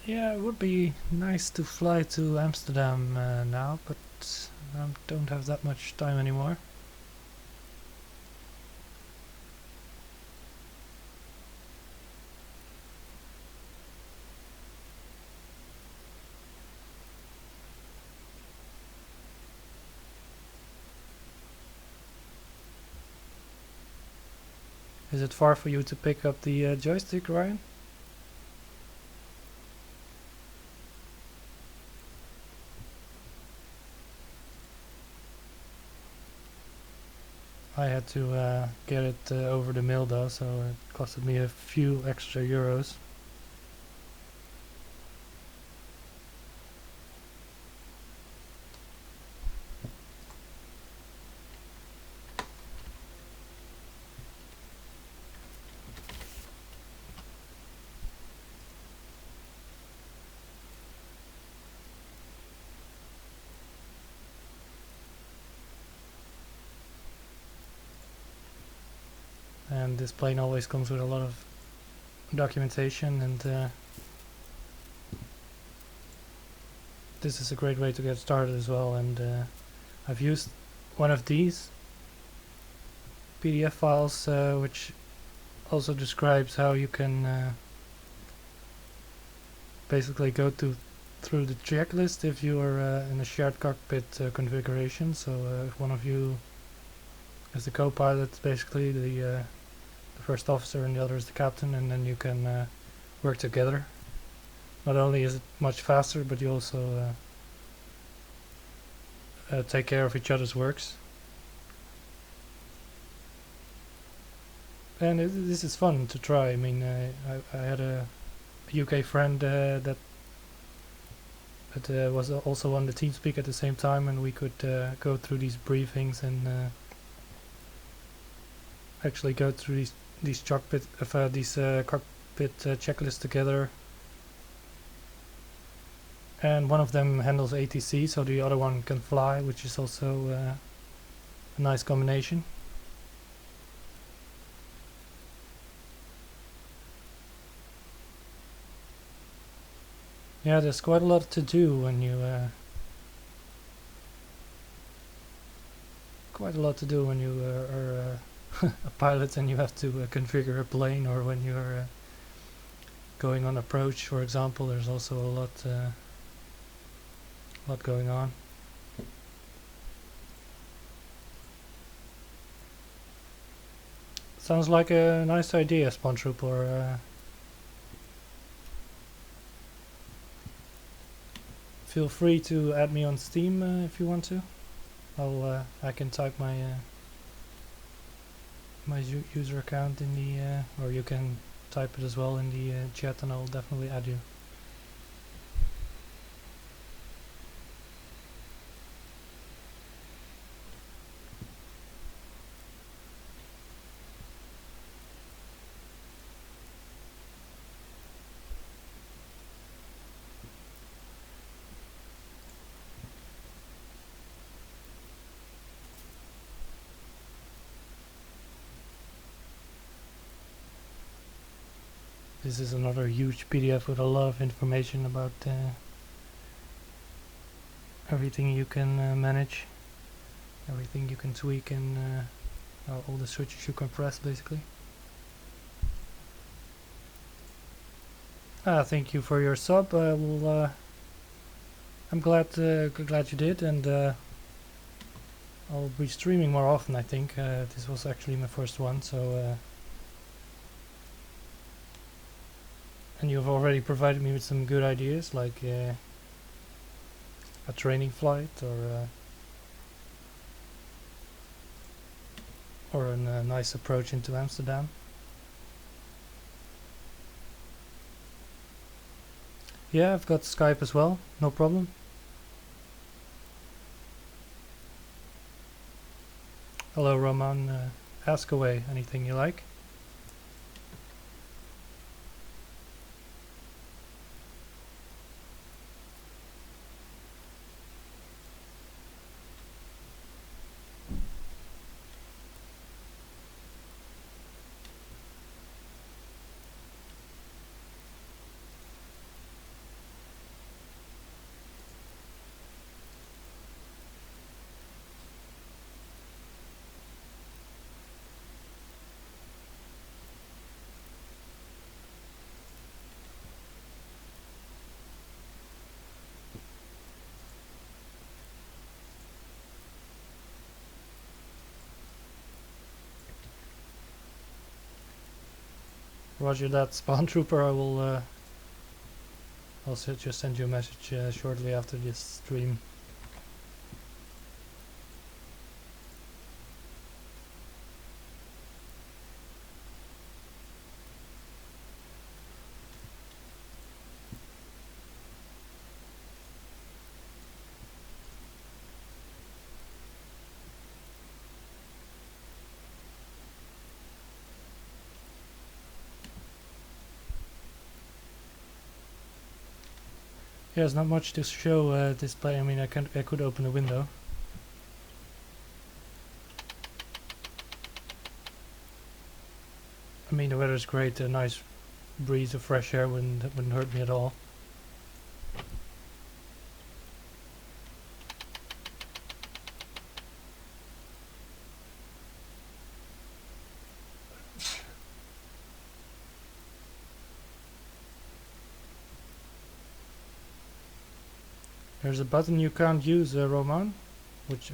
Speaker 1: Yeah, it would be nice to fly to Amsterdam now, but I don't have that much time anymore. Is it far for you to pick up the joystick, Ryan? I had to get it over the mail though, so it costed me a few extra euros. And this plane always comes with a lot of documentation, and this is a great way to get started as well. And I've used one of these PDF files which also describes how you can basically go through the checklist if you are in a shared cockpit configuration. So if one of you is the co-pilot, basically the first officer and the other is the captain, and then you can work together. Not only is it much faster, but you also take care of each other's works. And this is fun to try. I mean, I had a UK friend that was also on the TeamSpeak at the same time, and we could go through these briefings and actually go through these cockpit checklists together. And one of them handles ATC, so the other one can fly, which is also a nice combination. Yeah, there's quite a lot to do when you are a pilot and you have to configure a plane, or when you're going on approach, for example. There's also a lot going on. Sounds like a nice idea, Spawn Trooper. Feel free to add me on Steam if you want to. I can type my my user account in the or you can type it as well in the chat, and I'll definitely add you. This is another huge PDF with a lot of information about everything you can manage, everything you can tweak, and all the switches you can press, basically. Thank you for your sub. I'm glad you did, and I'll be streaming more often, I think. This was actually my first one, so and you've already provided me with some good ideas, like a training flight or a nice approach into Amsterdam. Yeah, I've got Skype as well, no problem. Hello Roman, ask away, anything you like. Roger that, Spawn Trooper. I will also just send you a message shortly after this stream. Yeah, there's not much to show display. I mean, I could open a window. I mean, the weather's great. A nice breeze of fresh air wouldn't hurt me at all. There's a button you can't use, Roman. Which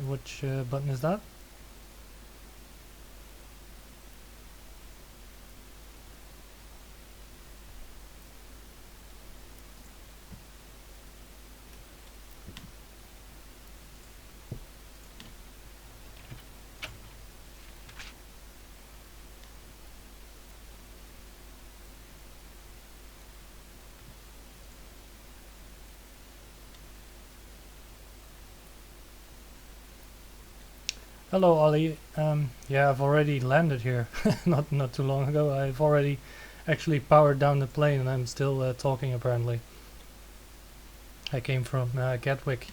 Speaker 1: button is that? Hello Ollie, yeah, I've already landed here, not too long ago. I've already actually powered down the plane and I'm still talking apparently. I came from Gatwick.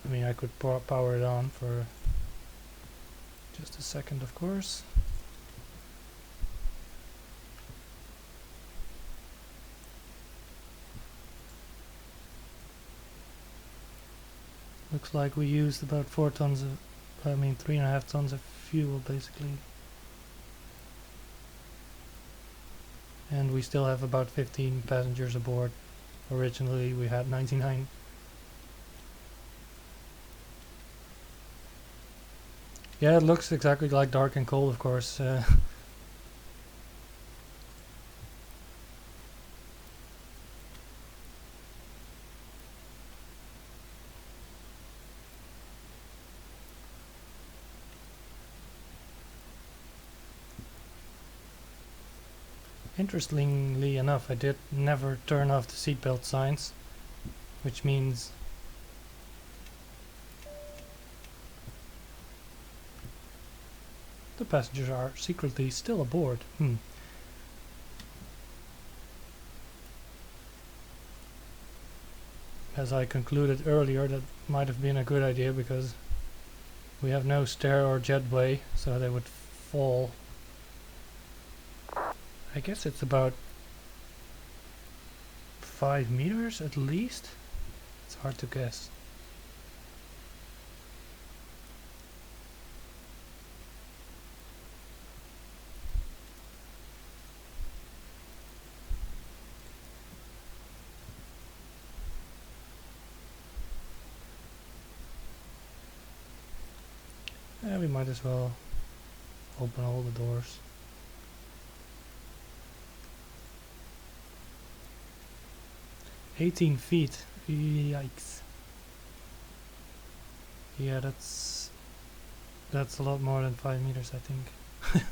Speaker 1: I mean, I could power it on for just a second, of course. Looks like we used about 4 tons of, I mean 3.5 tons of fuel basically. And we still have about 15 passengers aboard. Originally we had 99. Yeah, it looks exactly like Dark and Cold, of course. Interestingly enough, I did never turn off the seatbelt signs, which means the passengers are secretly still aboard. As I concluded earlier, that might have been a good idea because We have no stair or jetway, so they would fall. I guess it's about 5 meters at least. It's hard to guess. Yeah, we might as well open all the doors. $18 feet. Yikes. Yeah, that's a lot more than 5 meters, I think.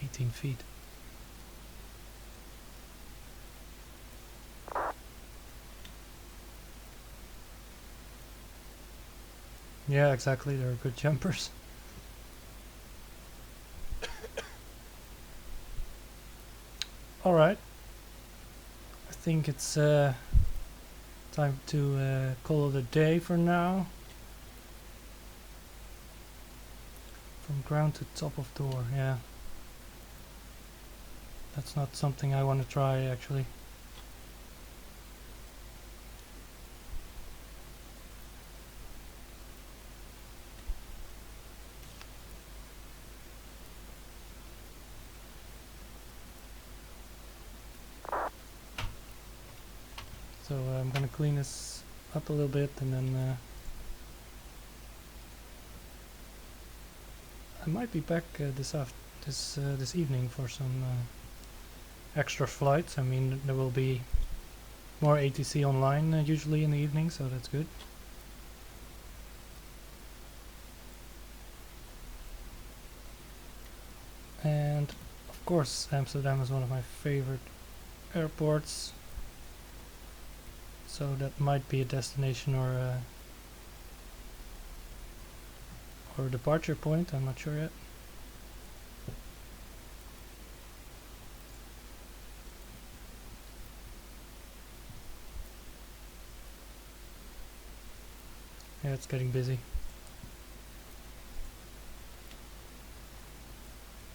Speaker 1: 18 feet. Yeah, exactly. They're good jumpers. Alright. I think it's time to call it a day for now. From ground to top of door, yeah. That's not something I want to try actually. So I'm gonna clean this up a little bit, and then I might be back this evening for some extra flights. I mean, there will be more ATC online usually in the evening, so that's good. And of course, Amsterdam is one of my favorite airports. So that might be a destination or a departure point, I'm not sure yet. Yeah, it's getting busy.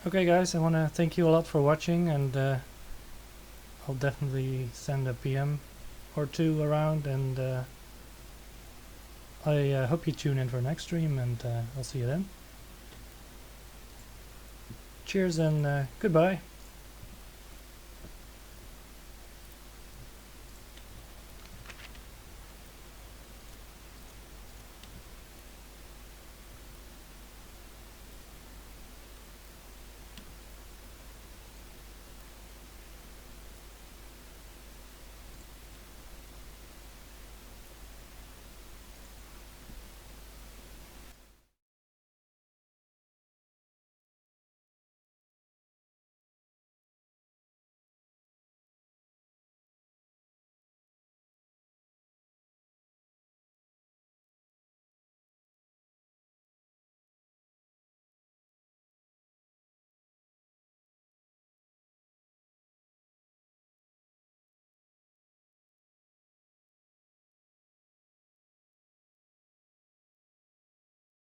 Speaker 1: Okay guys, I want to thank you a lot for watching, and I'll definitely send a PM or two around, and I hope you tune in for next stream, and I'll see you then. Cheers and goodbye.